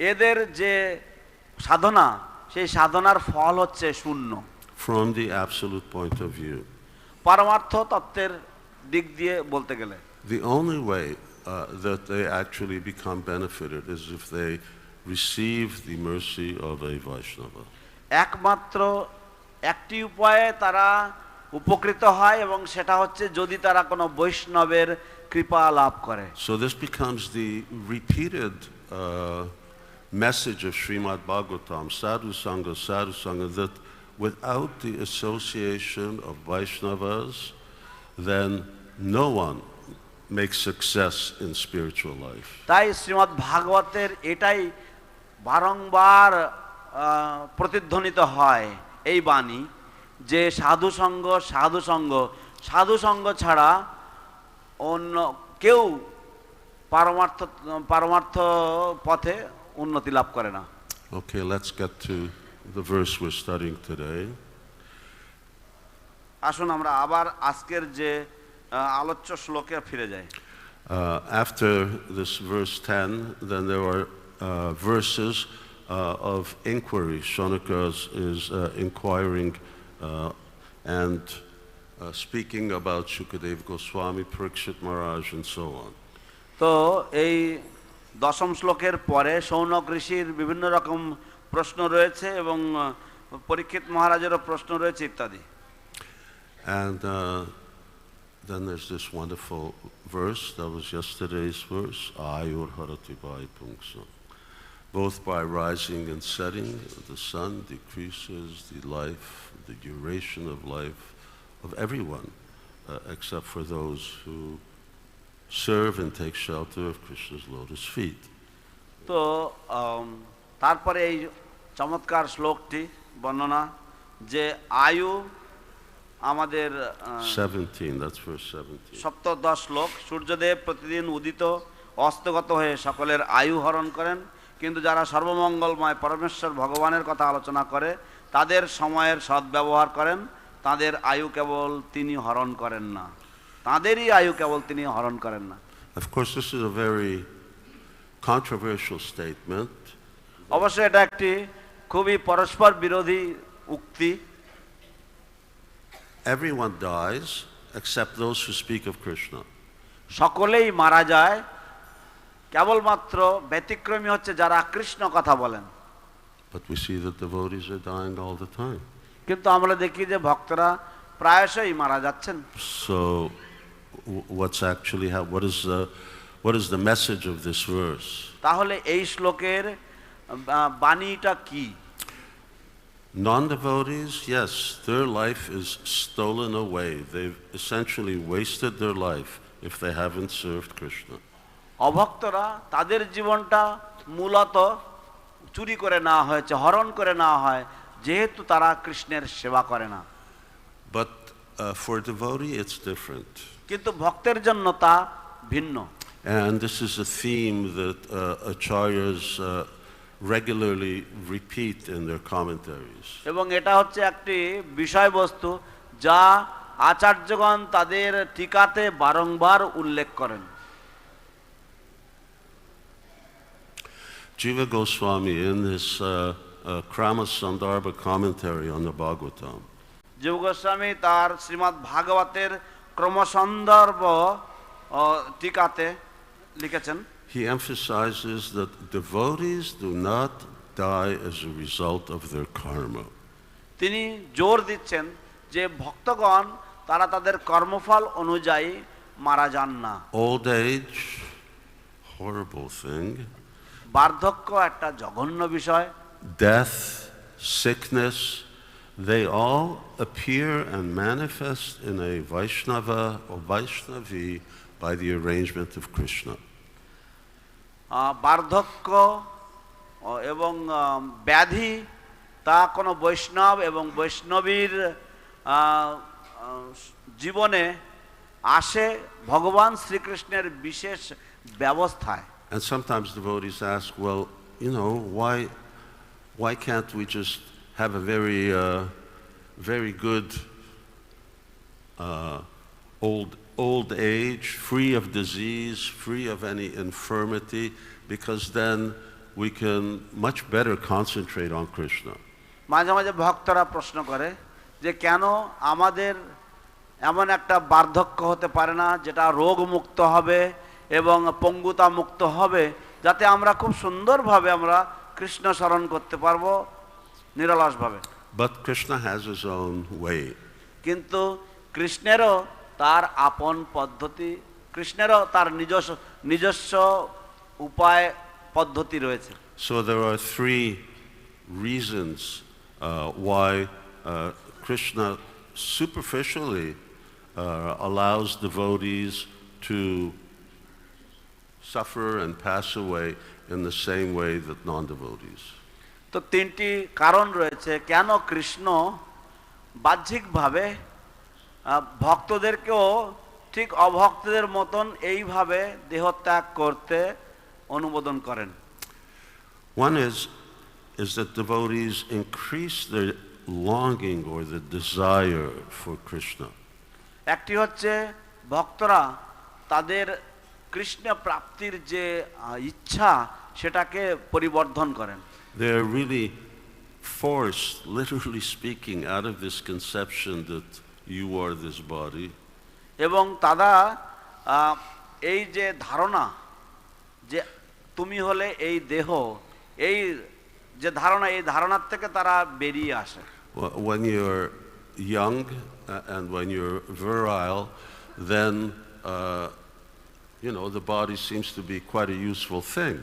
এদের যে সাধনা, সেই সাধনার ফল হচ্ছে শূন্য। From the absolute point of view. পরমার্থ তত্ত্বের দিক দিয়ে বলতে গেলে The only way that they actually become benefited is if they receive the mercy of a Vaishnava. একমাত্র একটি উপায়ে তারা উপকৃত হয় এবং সেটা হচ্ছে যদি তারা কোনো বৈষ্ণবের কৃপা লাভ করে। So this becomes the repeated message of Śrīmad-Bhāgavatam, sadhu sangha, that without the association of Vaishnavas, then no one makes success in spiritual life. তাই শ্রীমদ্ ভাগবতের এটাই বারংবার প্রতিধ্বনিত হয় এই বাণী, যে সাধুসঙ্গ সাধুসঙ্গ সাধুসঙ্গ ছাড়া অন্য কেউ পারমার্থ পথে উন্নতি লাভ করে না। Okay, let's get to the verse we're studying today. আসুন আমরা আবার আজকের যে আলোচ্য শ্লোকে ফিরে যাই। After this verse 10, then there are verses of inquiry. Shaunika is inquiring and speaking about Shukadeva Goswami, Parikshit Maharaj, and so on. তো এই দশম শ্লোকের পরে শৌনক ঋষির বিভিন্ন রকম প্রশ্ন রয়েছে এবং পরীক্ষিত মহারাজেরও প্রশ্ন রয়েছে ইত্যাদি। And then there's this wonderful verse that was yesterday's verse, Ayur Harati Vai Pungsa. Both by rising and setting, the sun decreases the life, the duration of life of everyone, except for those who serve and take shelter of Krishna's lotus feet. তো তারপরে এই চমৎকার শ্লোকটি বর্ণনা যে আয়ু আমাদের 17, that's verse 17. সপ্তদশ শ্লোক, সূর্যদেব প্রতিদিন উদিত অস্তগত হয়ে সকলের আয়ু হরণ করেন, কিন্তু যারা সর্বমঙ্গলময় পরমেশ্বর ভগবানের কথা আলোচনা করে তাদের সময়ের সদ্ব্যবহার করেন, তাদের আয়ু কেবল তিনি হরণ করেন না, তাদেরই আয়ু কেবল তিনি হরণ করেন না। Of course, this is a very controversial statement. অবশ্যই এটা একটি খুবই পরস্পর বিরোধী উক্তি। Everyone dies except those who speak of Krishna. সকলেই মারা যায়, কেবলমাত্র ব্যতিক্রমী হচ্ছে যারা কৃষ্ণ কথা বলেন। But we see that devotees are dying all the time. কিন্তু আমরা দেখি যে ভক্তরা প্রায়শই মারা যাচ্ছেন। So what's actually what is the message of this verse? তাহলে এই শ্লোকের বাণীটা কি? Non-devotees, yes, their life is stolen away. They've essentially wasted their life if they haven't served Krishna. অভক্তরা তাদের জীবনটা মূলত চুরি করে নেওয়া হয়েছে, হরণ করে নেওয়া হয়, যেহেতু তারা কৃষ্ণের সেবা করে না। But for devotee it's different. কিন্তু ভক্তের জন্য তা ভিন্ন। And this is a theme that acharyas regularly repeat in their commentaries. এবং এটা হচ্ছে একটি বিষয়বস্তু যা আচার্যগণ তাদের টিকাতে বারংবার উল্লেখ করেন। Jiva Goswami in his Krama Sandarbha commentary on the Bhagavatam, জীব গোস্বামী তার শ্রীমদ্ ভাগবতের ক্রমসন্দর্ভ টিকাতে লিখেছেন, he emphasizes that devotees do not die as a result of their karma. তিনি জোর দিচ্ছেন যে ভক্তগণ তারা তাদের কর্মফল অনুযায়ী মারা যান না। Old age, horrible thing. বার্ধক্য একটা জঘন্য বিষয়। Death, sickness, they all appear and manifest in a Vaishnava or Vaishnavi by the arrangement of Krishna. বার্ধক্য এবং ব্যাধি তা কোনো বৈষ্ণব এবং বৈষ্ণবীর জীবনে আসে ভগবান শ্রীকৃষ্ণের বিশেষ ব্যবস্থায়। And sometimes devotees ask, well, you know, why can't we just have a very good old age, free of disease, free of any infirmity, because then we can much better concentrate on Krishna. মাঝে মাঝে ভক্তরা প্রশ্ন করে যে কেন আমাদের এমন একটা বার্ধক্য হতে পারে না যেটা রোগ মুক্ত হবে এবং পঙ্গুতা মুক্ত হবে, যাতে আমরা খুব সুন্দরভাবে আমরা কৃষ্ণ স্মরণ করতে পারবো নিরলসভাবে। But Krishna has his own way. কিন্তু কৃষ্ণেরও তার আপন পদ্ধতি, কৃষ্ণেরও তার নিজস্ব উপায় পদ্ধতি রয়েছে। So there are three reasons why Krishna superficially allows devotees to suffer and pass away in the same way that non-devotees. তো তিনটি কারণ রয়েছে কেন কৃষ্ণ বাহ্যিকভাবে ভক্তদেরকেও ঠিক অভক্তদের মতন এইভাবে দেহত্যাগ করতে অনুমোদন করেন। One is that devotees increase their longing or the desire for Krishna. একটি হচ্ছে ভক্তরা তাদের কৃষ্ণ প্রাপ্তির যে ইচ্ছা সেটাকে পরিবর্ধন করেন। They are really forced, literally speaking, out of this conception that you are this body. এবং তারা এই যে ধারণা যে তুমি হলে এই দেহ, এই যে ধারণা, এই ধারণার থেকে তারা বেরিয়ে আসে। When you're young and when you're virile, then you know the body seems to be quite a useful thing.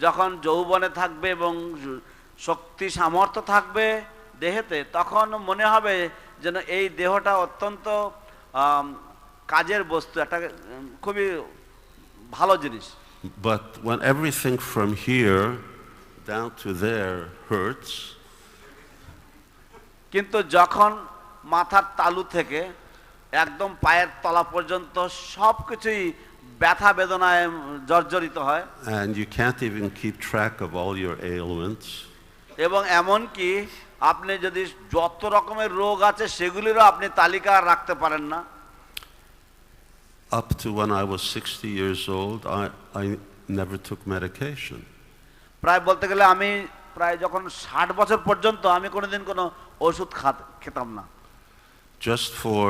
যখন যৌবনে থাকবে এবং শক্তি সামর্থ্য থাকবে দেহেতে, তখন মনে হবে যেন এই দেহটা অত্যন্ত কাজের বস্তু, একটা খুবই ভালো জিনিস। But when everything from here down to there hurts, কিন্তু যখন মাথার তালু থেকে একদম পায়ের তলা পর্যন্ত সবকিছুই ব্যথা বেদনায় জর্জরিত হয়, and you can't even keep track of all your ailments, এবং এমনকি আপনি যদি যত রকমের রোগ আছে সেগুলিরও আপনি তালিকা রাখতে পারেন না। Up to when I was 60 years old, I never took medication. প্রায় বলতে গেলে আমি প্রায় যখন 60 বছর পর্যন্ত আমি কোনোদিন কোনো ওষুধ খেতাম না। Just for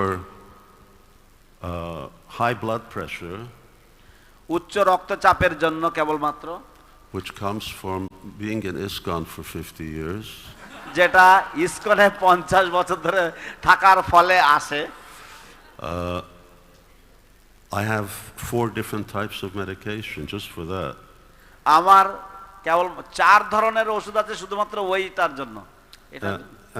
high blood pressure, উচ্চ রক্তচাপের জন্য কেবলমাত্র, which comes from being in ISKCON for 50 years. যেটা ইসকনে 50 বছর ধরে থাকার ফলে আসে। I have 4 different types of medication just for that. আমার কেবল 4 ধরনের ওষুধ আছে শুধুমাত্র ওইটার জন্য।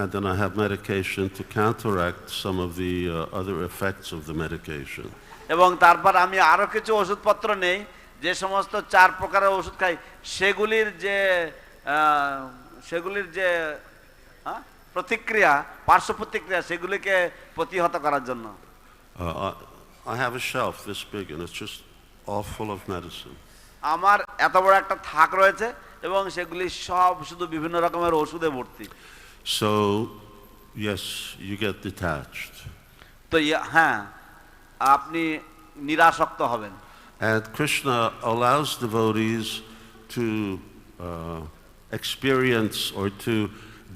And then I have medication to counteract some of the other effects of the medication. এবং তারপর আমি আরো কিছু ওষুধপত্র নেই, যে সমস্ত 4 প্রকারের ওষুধ খাই সেগুলির যে প্রতিক্রিয়া, পার্শ্ব প্রতিক্রিয়া, সেগুলিকে প্রতিহত করার জন্য। I have a shelf this big and it's just all full of medicine. আমার এত বড় একটা থাক রয়েছে এবং সেগুলি সব শুধু বিভিন্ন রকমের ওষুধে ভর্তি। So, yes, you get detached. তো হ্যাঁ, আপনি নিরাসক্ত হবেন। And Krishna allows devotees to experience or to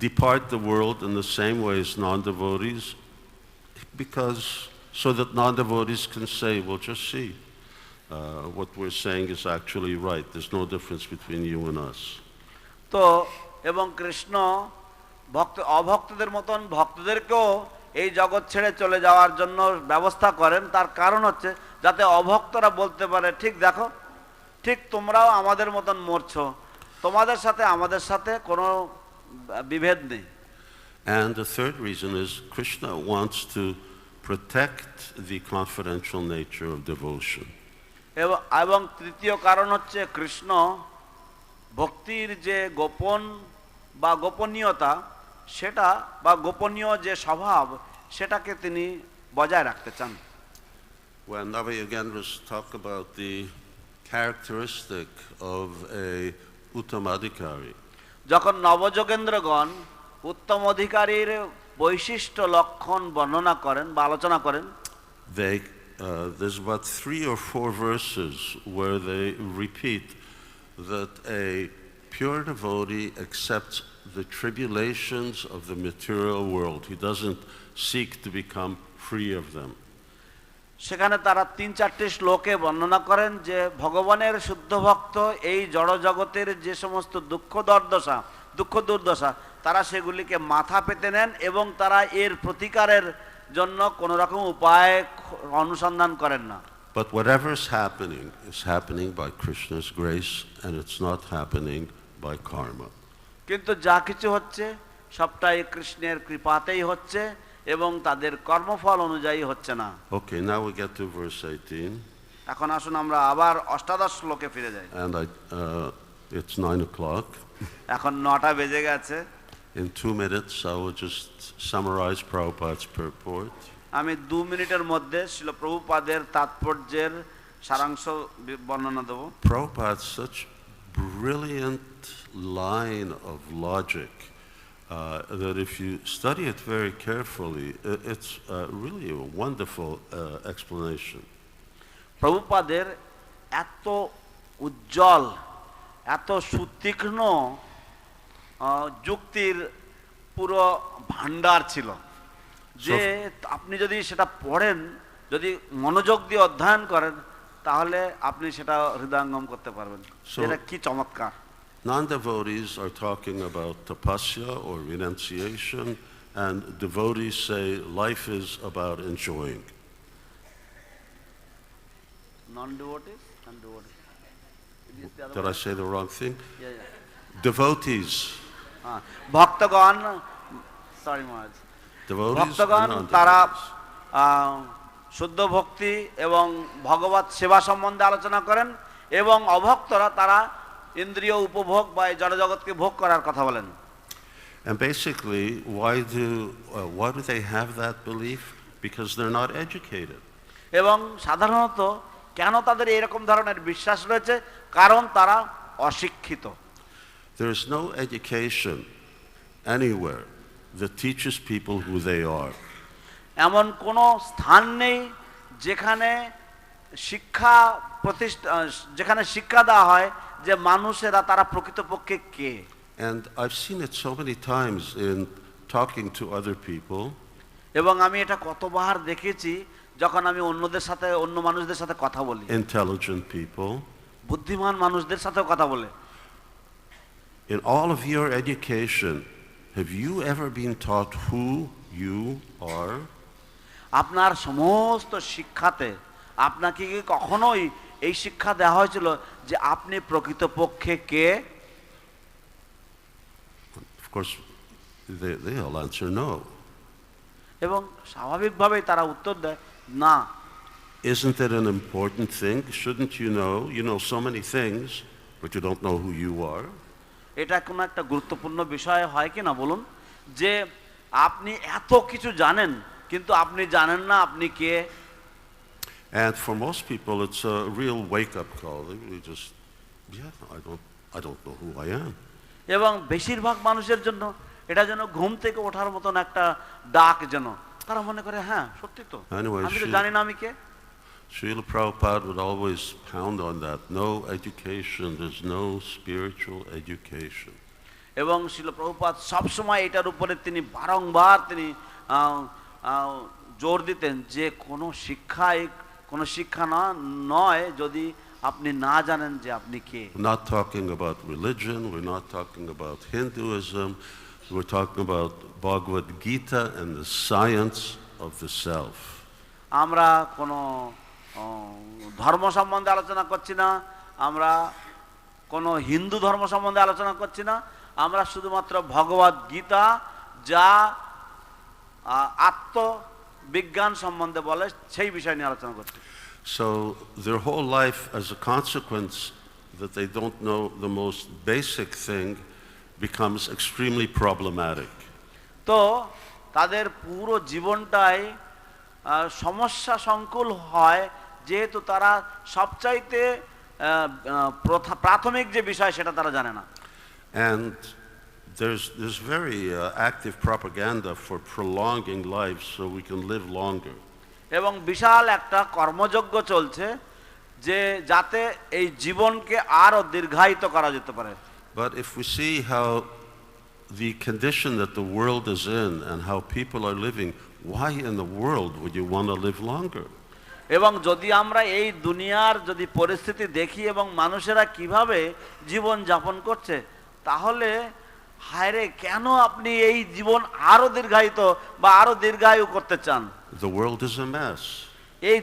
depart the world in the same way as non-devotees, because so that non-devotees can say, well, just see, what we're saying is actually right. There's no difference between you and us. তো এবং কৃষ্ণ অভক্তদের মতন ভক্তদেরকেও এই জগৎ ছেড়ে চলে যাওয়ার জন্য ব্যবস্থা করেন। তার কারণ হচ্ছে যাতে অভক্তরা বলতে পারে, ঠিক দেখো, ঠিক তোমরাও আমাদের মতন মরছো, তোমাদের সাথে আমাদের সাথে কোনো বিভেদ নেই। And the third reason is Krishna wants to protect the confidential nature of devotion. এবং তৃতীয় কারণ হচ্ছে কৃষ্ণ ভক্তির যে গোপন বা গোপনীয়তা সেটা বা গোপনীয় যে স্বভাব সেটাকে তিনি বজায় রাখতে চান। When Navayogendras talk about the characteristic of a uttamadhikari, যখন নবযোগেন্দ্রগণ উত্তম অধিকারীর বৈশিষ্ট্য লক্ষণ বর্ণনা করেন বা আলোচনা করেন, there's about 3 or 4 verses where they repeat that a pure devotee accepts the tribulations of the material world. He doesn't seek to become free of them. সেখানে তারা 3-4টি শ্লোকে বর্ণনা করেন যে ভগবানের শুদ্ধ ভক্ত এই জড় জগতের যে সমস্ত দুঃখ দুর্দশা তারা সেগুলিকে মাথা পেতে নেন এবং তারা এর প্রতিকারের জন্য কোনো রকম উপায় অনুসন্ধান করেন না। But whatever is happening by Krishna's grace, and it's not happening by karma. কিন্তু যা কিছু হচ্ছে সবটাই কৃষ্ণের কৃপাতেই হচ্ছে এবং তাদের কর্মফল অনুযায়ী হচ্ছে না। Okay, now we get to verse 18. এখন আসুন আমরা আবার অষ্টাদশ শ্লোকে ফিরে যাই। And it's 9 o'clock. এখন 9টা বেজে গেছে। In 2 minutes, I will just summarize Prabhupada's purport. আমি 2 মিনিটের মধ্যে শ্রীল প্রভুপাদের তাৎপর্যের সারাংশ বর্ণনা দেব। Prabhupada's such brilliant line of logic that if you study it very carefully, it's really a wonderful explanation. প্রভুপাদের এত উজ্জ্বল, এত সুতীক্ষ্ণ যুক্তির পুরো ভান্ডার ছিল যে আপনি যদি সেটা পড়েন, যদি মনোযোগ দিয়ে অধ্যয়ন করেন, তাহলে আপনি সেটা হৃদয়ঙ্গম করতে পারবেন। এটা কি চমৎকার! Non-devotees are talking about tapasya or renunciation, and devotees say life is about enjoying. Non-devotees and devotees. Did I say the wrong thing? Yeah. Devotees. ভক্তগণ, সরি মহারাজ, ভক্তগণ তারা শুদ্ধ ভক্তি এবং ভগবত সেবা সম্বন্ধে আলোচনা করেন এবং অভক্তরা তারা ইন্দ্রিয় উপভোগ বা জড়জগৎকে ভোগ করার কথা বলেন। And basically, why do they have that belief? Because they're not educated. এবং সাধারণত কেন তাদের এরকম ধরনের বিশ্বাস রয়েছে? কারণ তারা অশিক্ষিত। There is no education anywhere that teaches people who they are. এমন কোনো স্থান নেই যেখানে শিক্ষা দেওয়া হয় যে মানুষেরা তারা প্রকৃতপক্ষে কে। And I've seen it so many times in talking to other people. এবং আমি এটা কতবার দেখেছি যখন আমি অন্য মানুষদের সাথে কথা বলি। Intelligent people. বুদ্ধিমান মানুষদের সাথেও কথা বলে। In all of your education, have you ever been taught who you are? আপনার সমস্ত শিক্ষাতে আপনাকে কি কখনোই এই শিক্ষা দেওয়া হয়েছিল যে আপনি প্রকৃতপক্ষে কে? Of course, they'll answer no. এবং স্বাভাবিকভাবেই তারা উত্তর দেয় না। Isn't it an important thing? Shouldn't you know? You know so many things, but you don't know who you are. এটা কোনো একটা গুরুত্বপূর্ণ বিষয় হয় কি না বলুন, যে আপনি এত কিছু জানেন কিন্তু আপনি জানেন না আপনি কে। And for most people, it's a real wake-up call. They really just, yeah, I don't know who I am. এবং বেশিরভাগ মানুষের জন্য এটা যেন ঘুম থেকে ওঠার মতন একটা ডাক, যেন তারা মনে করে হ্যাঁ সত্যি তো, Anyway, আমি তো জানি না আমি কে। Srila Prabhupada would always pound on that. No education, there's no spiritual education. এবং শ্রীল প্রভুপাদ সবসময় এটার উপরে তিনি বারংবার তিনি জোর দিতেন যে কোনো শিক্ষা নয় যদি আপনি না জানেন যে আপনি কে। We're not talking about religion, we're not talking about Hinduism, we're talking about Bhagavad Gita and the science of the self. আমরা কোনো ধর্ম সম্বন্ধে আলোচনা করছি না, আমরা কোনো হিন্দু ধর্ম সম্বন্ধে আলোচনা করছি না, আমরা শুধুমাত্র ভগবদ গীতা যা আত্মবিজ্ঞান সম্বন্ধে বলে সেই বিষয় নিয়ে আলোচনা করছি। So their whole life, as a consequence that they don't know the most basic thing, becomes extremely problematic. তো তাদের পুরো জীবনটাই সমস্যা সংকুল হয়, যেহেতু তারা সবচাইতে প্রাথমিক যে বিষয় সেটা তারা জানে না। And there's very active propaganda for prolonging life so we can live longer. এবং বিশাল একটা কর্মযজ্ঞ চলছে যে যাতে এই জীবনকে আরো দীর্ঘায়িত করা যেতে পারে। But if we see how the condition that the world is in and how people are living, why in the world would you want to live longer? এবং যদি আমরা এই দুনিয়ার যদি পরিস্থিতি দেখি এবং মানুষেরা কিভাবে জীবন যাপন করছে, তাহলে হায়রে কেন আপনি এই জীবন আরো দীর্ঘায়িত বা আরো দীর্ঘায়ু করতে চান? The world is a mess. এই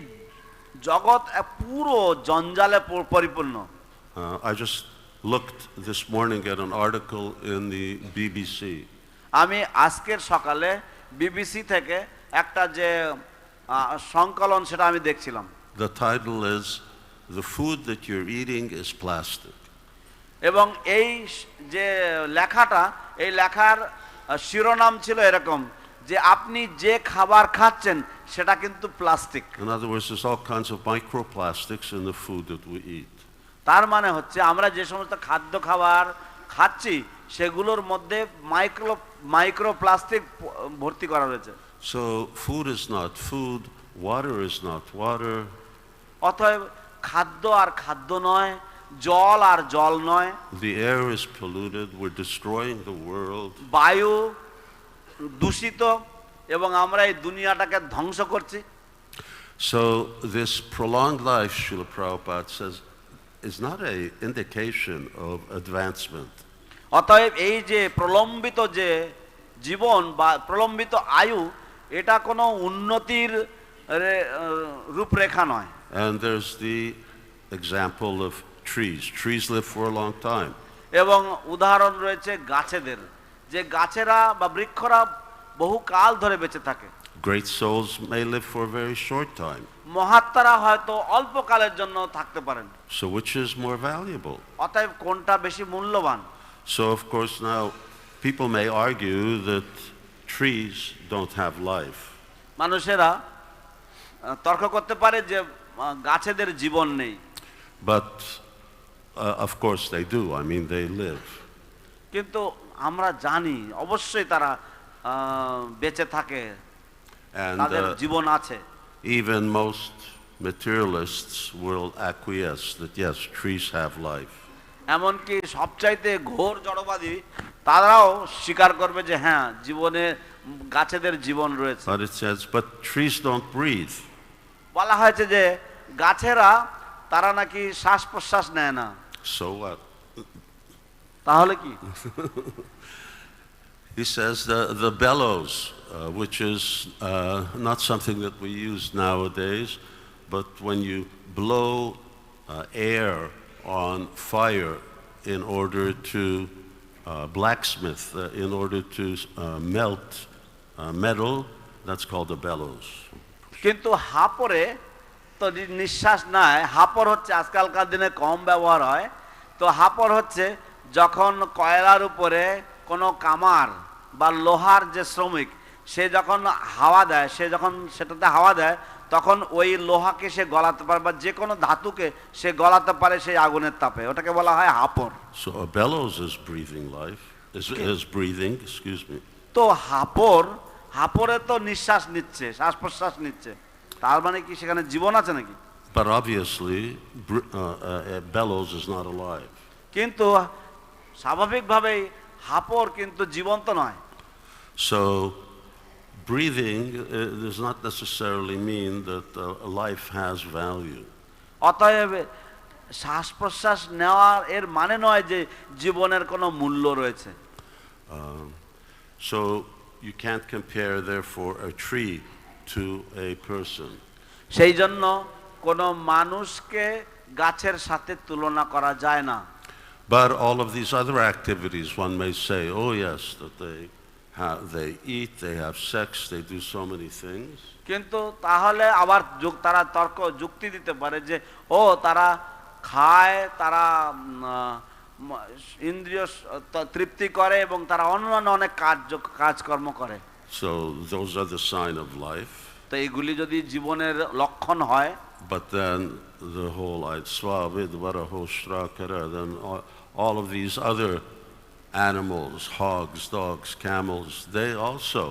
জগৎ পুরো জঞ্জালে পরিপূর্ণ। I just looked this morning at an article in the BBC. আমি আজকের সকালে বিবিসি থেকে একটা যে সংকলন সেটা আমি দেখছিলাম। The title is "The Food That You're Eating is Plastic." এবং এই যে লেখাটা, এই লেখার শিরোনাম ছিল এরকম যে আপনি যে খাবার খাচ্ছেন সেটা কিন্তু plastic. In other words, there's all kinds of microplastics in the food that we eat. তার মানে হচ্ছে আমরা যে সমস্ত খাদ্য খাবার খাচ্ছি সেগুলোর মধ্যে মাইক্রোপ্লাস্টিক ভর্তি করা রয়েছে। So food is not food, water is not water. অতএব খাদ্য আর খাদ্য নয়, জল আর জল নয়। The air is polluted, we're destroying the world. বায়ু দূষিত এবং আমরা এই দুনিয়াটাকে ধ্বংস করছি। So this prolonged life, Srila Prabhupada says, is not an indication of advancement. অতএব এই যে প্রলম্বিত যে জীবন বা প্রলম্বিত আয়ু, এটা কোনো উন্নতির রূপরেখা নয়। And there's the example of trees. Trees live for a long time. এবং উদাহরণ রয়েছে গাছেদের, যে গাছেরা বা বৃক্ষরা বহু কাল ধরে বেঁচে থাকে। Great souls may live for a very short time. মহাত্মারা হয়তো অল্প কালের জন্য থাকতে পারেন। So which is more valuable? অতএব কোনটা বেশি মূল্যবান? So of course now people may argue that trees don't have life. মানুষেরা তর্ক করতে পারে যে গাছেদের জীবন নেই। But of course they do. I mean they live. কিন্তু আমরা জানি অবশ্যই তারা বেঁচে থাকে, And তাদের জীবন আছে। even most materialists will acquiesce that yes, trees have life. এমনকি সবচাইতে ঘোর জড়বাদী তারাও স্বীকার করবে যে হ্যাঁ, জীবনে গাছেদের জীবন রয়েছে। But it says, but trees don't breathe. বলা হয়েছে যে গাছেরা তারা নাকি শ্বাস প্রশ্বাস নেয় না। So what? তাহলে কি? He says the bellows, which is not something that we use nowadays, but when you blow air on fire in order to blacksmith, in order to melt metal, that's called a bellows. কিন্তু হাপরে তো নিঃশ্বাস নাই। হাপর হচ্ছে আজকালকার দিনে কম ব্যবহার হয়। তো হাপর হচ্ছে যখন কয়লার উপরে কোনো কামার বা লোহার যে শ্রমিক সে যখন হাওয়া দেয়, সে যখন সেটাতে হাওয়া দেয়, তখন ওই লোহাকে সে গলাতে পারে বা যে কোনো ধাতুকে সে গলাতে পারে সেই আগুনের তাপে। ওটাকে বলা হয় হাপর। So a bellows is breathing life, is breathing, excuse me. তো হাপরে তো নিঃশ্বাস নিচ্ছে, শ্বাস প্রশ্বাস নিচ্ছে, তার মানে কি সেখানে জীবন আছে নাকি? But obviously, a bellows is not alive. কিন্তু স্বাভাবিকভাবেই হাপর কিন্তু জীবন্ত নয়। So breathing does not necessarily mean that life has value. অতএব শ্বাস প্রশ্বাস নেওয়ার এর মানে নয় যে জীবনের কোনো মূল্য রয়েছে। So you can't compare therefore a tree to a person. সেই জন্য কোনো মানুষকে গাছের সাথে তুলনা করা যায় না। But all of these other activities, one may say, oh yes, that they eat, they have sex, they do so many things. কিন্তু তাহলে আবার তারা তর্ক যুক্তি দিতে পারে যে ও তারা খায়, তারা ইন্দ্রিয় তৃপ্তি করে এবং তারা অন্যান্য অনেক কাজকর্ম করে। So those are the sign of life. তো এইগুলি যদি জীবনের লক্ষণ হয়, but then the whole then all of these other animals, hogs, dogs, camels, they also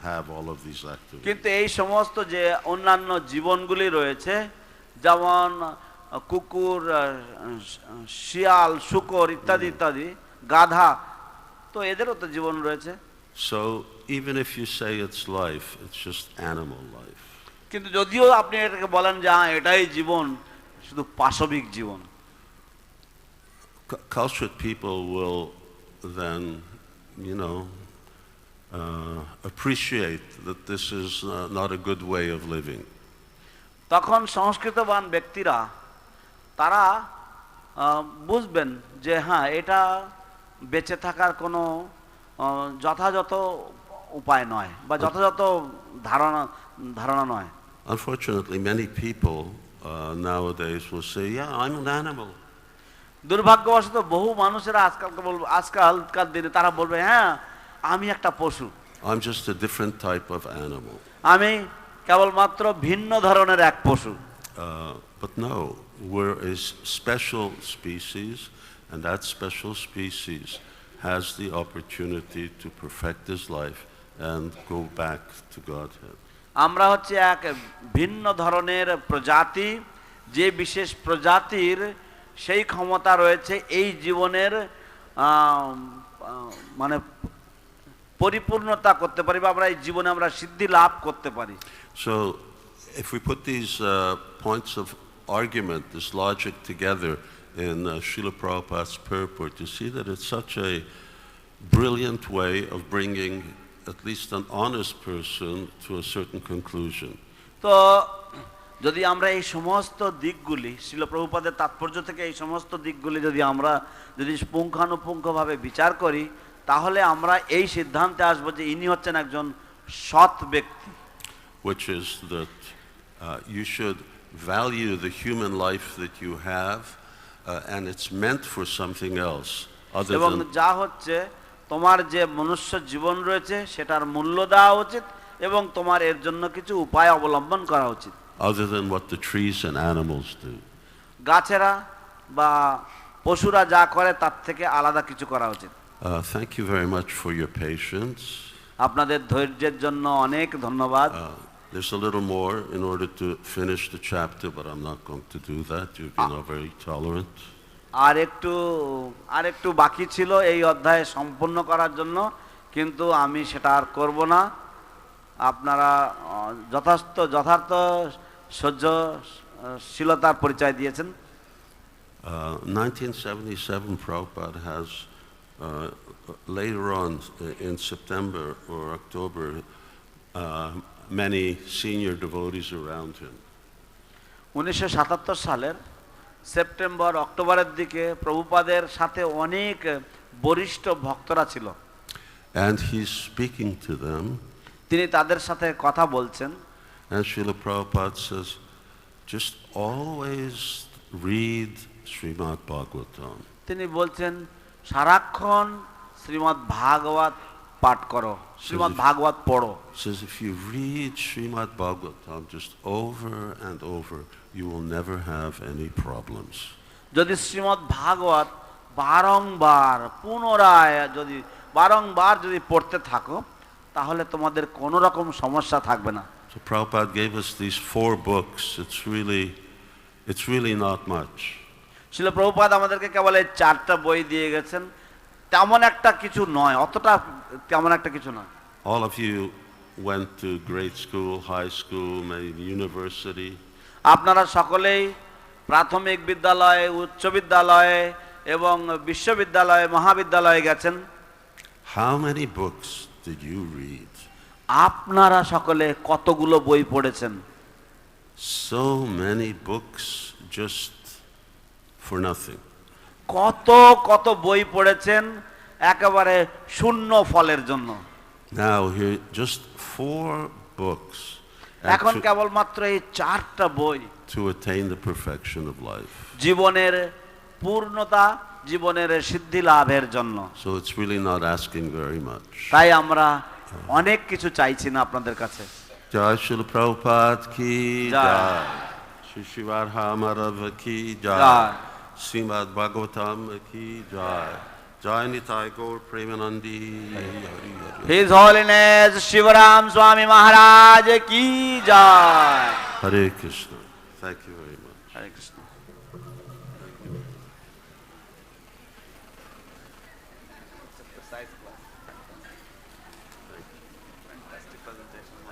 have all of these activities. কিন্তু এই সমস্ত যে অন্যান্য জীবনগুলি রয়েছে, যেমন কুকুর, শিয়াল, শূকর ইত্যাদি ইত্যাদি, গাধা, তো এদেরও তো জীবন রয়েছে। So even if you say it's life, it's just animal life. কিন্তু যদিও আপনি এটাকে বলেন যে এটাই জীবন, শুধু পাশবিক জীবন। Cultured people will then, appreciate that this is not a good way of living. তখন সংস্কৃতবান ব্যক্তিরা তারা বুঝবেন যে হ্যাঁ, এটা বেঁচে থাকার কোনো যথাযথ উপায় নয় বা যথাযথ ধারণা নয়। Unfortunately, many people nowadays will say, yeah, I'm an animal. দুর্ভাগ্যবশত বহু মানুষেরা আজকালকার দিনে তারা বলবে হ্যাঁ, আমি একটা পশু। I'm just a different type of animal. আমি কেবলমাত্র ভিন্ন ধরনের এক পশু। But no, we're a special species, and that special species has the opportunity to perfect his life and go back to Godhead. আমরা হচ্ছে এক ভিন্ন ধরনের প্রজাতি, যে বিশেষ প্রজাতির সেই ক্ষমতা রয়েছে এই জীবনের মানে পরিপূর্ণতা করতে পারি বা আমরা এই জীবনে আমরা সিদ্ধি লাভ করতে পারি। So if we put these points of argument, this logic together in Srila Prabhupada's Purport, you see that it's such a brilliant way of bringing at least an honest person to a certain conclusion. তো যদি আমরা এই সমস্ত দিকগুলি শ্রীল প্রভুপাদের তাৎপর্য থেকে এই সমস্ত দিকগুলি যদি পুঙ্খানুপুঙ্খভাবে বিচার করি, তাহলে আমরা এই সিদ্ধান্তে আসবো যে ইনি হচ্ছেন একজন সৎ ব্যক্তি। Which is that you should value the human life that you have, and it's meant for something else other এবং than যা হচ্ছে তোমার যে মনুষ্য জীবন রয়েছে সেটার মূল্য দেওয়া উচিত এবং তোমার এর জন্য কিছু উপায় অবলম্বন করা উচিত, other than what the trees and animals do. গাছেরা বা পশুরা যা করে তার থেকে আলাদা কিছু করা উচিত। Thank you very much for your patience. আপনাদের ধৈর্যের জন্য অনেক ধন্যবাদ। There's a little more in order to finish the chapter, but I'm not going to do that. You've been very tolerant. আর একটু বাকি ছিল এই অধ্যায় সম্পূর্ণ করার জন্য, কিন্তু আমি সেটা আর করব না। আপনারা যথার্থ সহ্যশীলতার পরিচয় দিয়েছেন। 1977, Prabhupada has later on in September or October many senior devotees around him. 1977 সালের সেপ্টেম্বর অক্টোবরের দিকে প্রভুপাদের সাথে অনেক বরিষ্ঠ ভক্তরা ছিল। And he's speaking to them. তিনি তাদের সাথে কথা বলছেন। And Srila Prabhupada says, just always read Śrīmad-Bhāgavatam. তিনি বলছেন সারাক্ষণ শ্রীমদ্ ভাগবত পাঠ করো, শ্রীমদ্ ভাগবত পড়ো। Says if you read Śrīmad-Bhāgavatam just over and over, you will never have any problems. যদি শ্রীমদ্ ভাগবত বারংবার পুনরায় যদি বারংবার যদি পড়তে থাকো তাহলে তোমাদের কোনো রকম সমস্যা থাকবে না। So Prabhupada gave us these 4 books. It's really not much. শিল প্রভুপাদ আমাদেরকে কেবল এই 4টা বই দিয়ে গেছেন, তেমন একটা কিছু নয়, অতটা তেমন একটা কিছু নয়। All of you went to grade school, high school, maybe university. আপনারা সকলেই প্রাথমিক বিদ্যালয়ে, উচ্চ বিদ্যালয়ে এবং বিশ্ববিদ্যালয়ে, মহাবিদ্যালয়ে গেছেন। How many books did you read? আপনারা সকলে কতগুলো বই পড়েছেন? So many books just for nothing. কত কত বই পড়েছেন একেবারে শূন্য ফলের জন্য। Now here just 4 books এখন কেবলমাত্র এই 4টা বই to attain the perfection of life. জীবনের পূর্ণতা, জীবনের সিদ্ধি লাভের জন্য। So it's really not asking very much. তাই আমরা অনেক কিছু চাইছি না আপনাদের কাছে। Jai Srila Prabhupada ki Jai. jai. Shri Shivrama Maharaj ki Jai. jai. Śrīmad-Bhāgavatam ki jai. Jai Nitai Gaur Premanandi. His Holiness Shivaram Swami Maharaj ki jai. Hare Krishna. Thank you very much. Hare Krishna. Exercise class.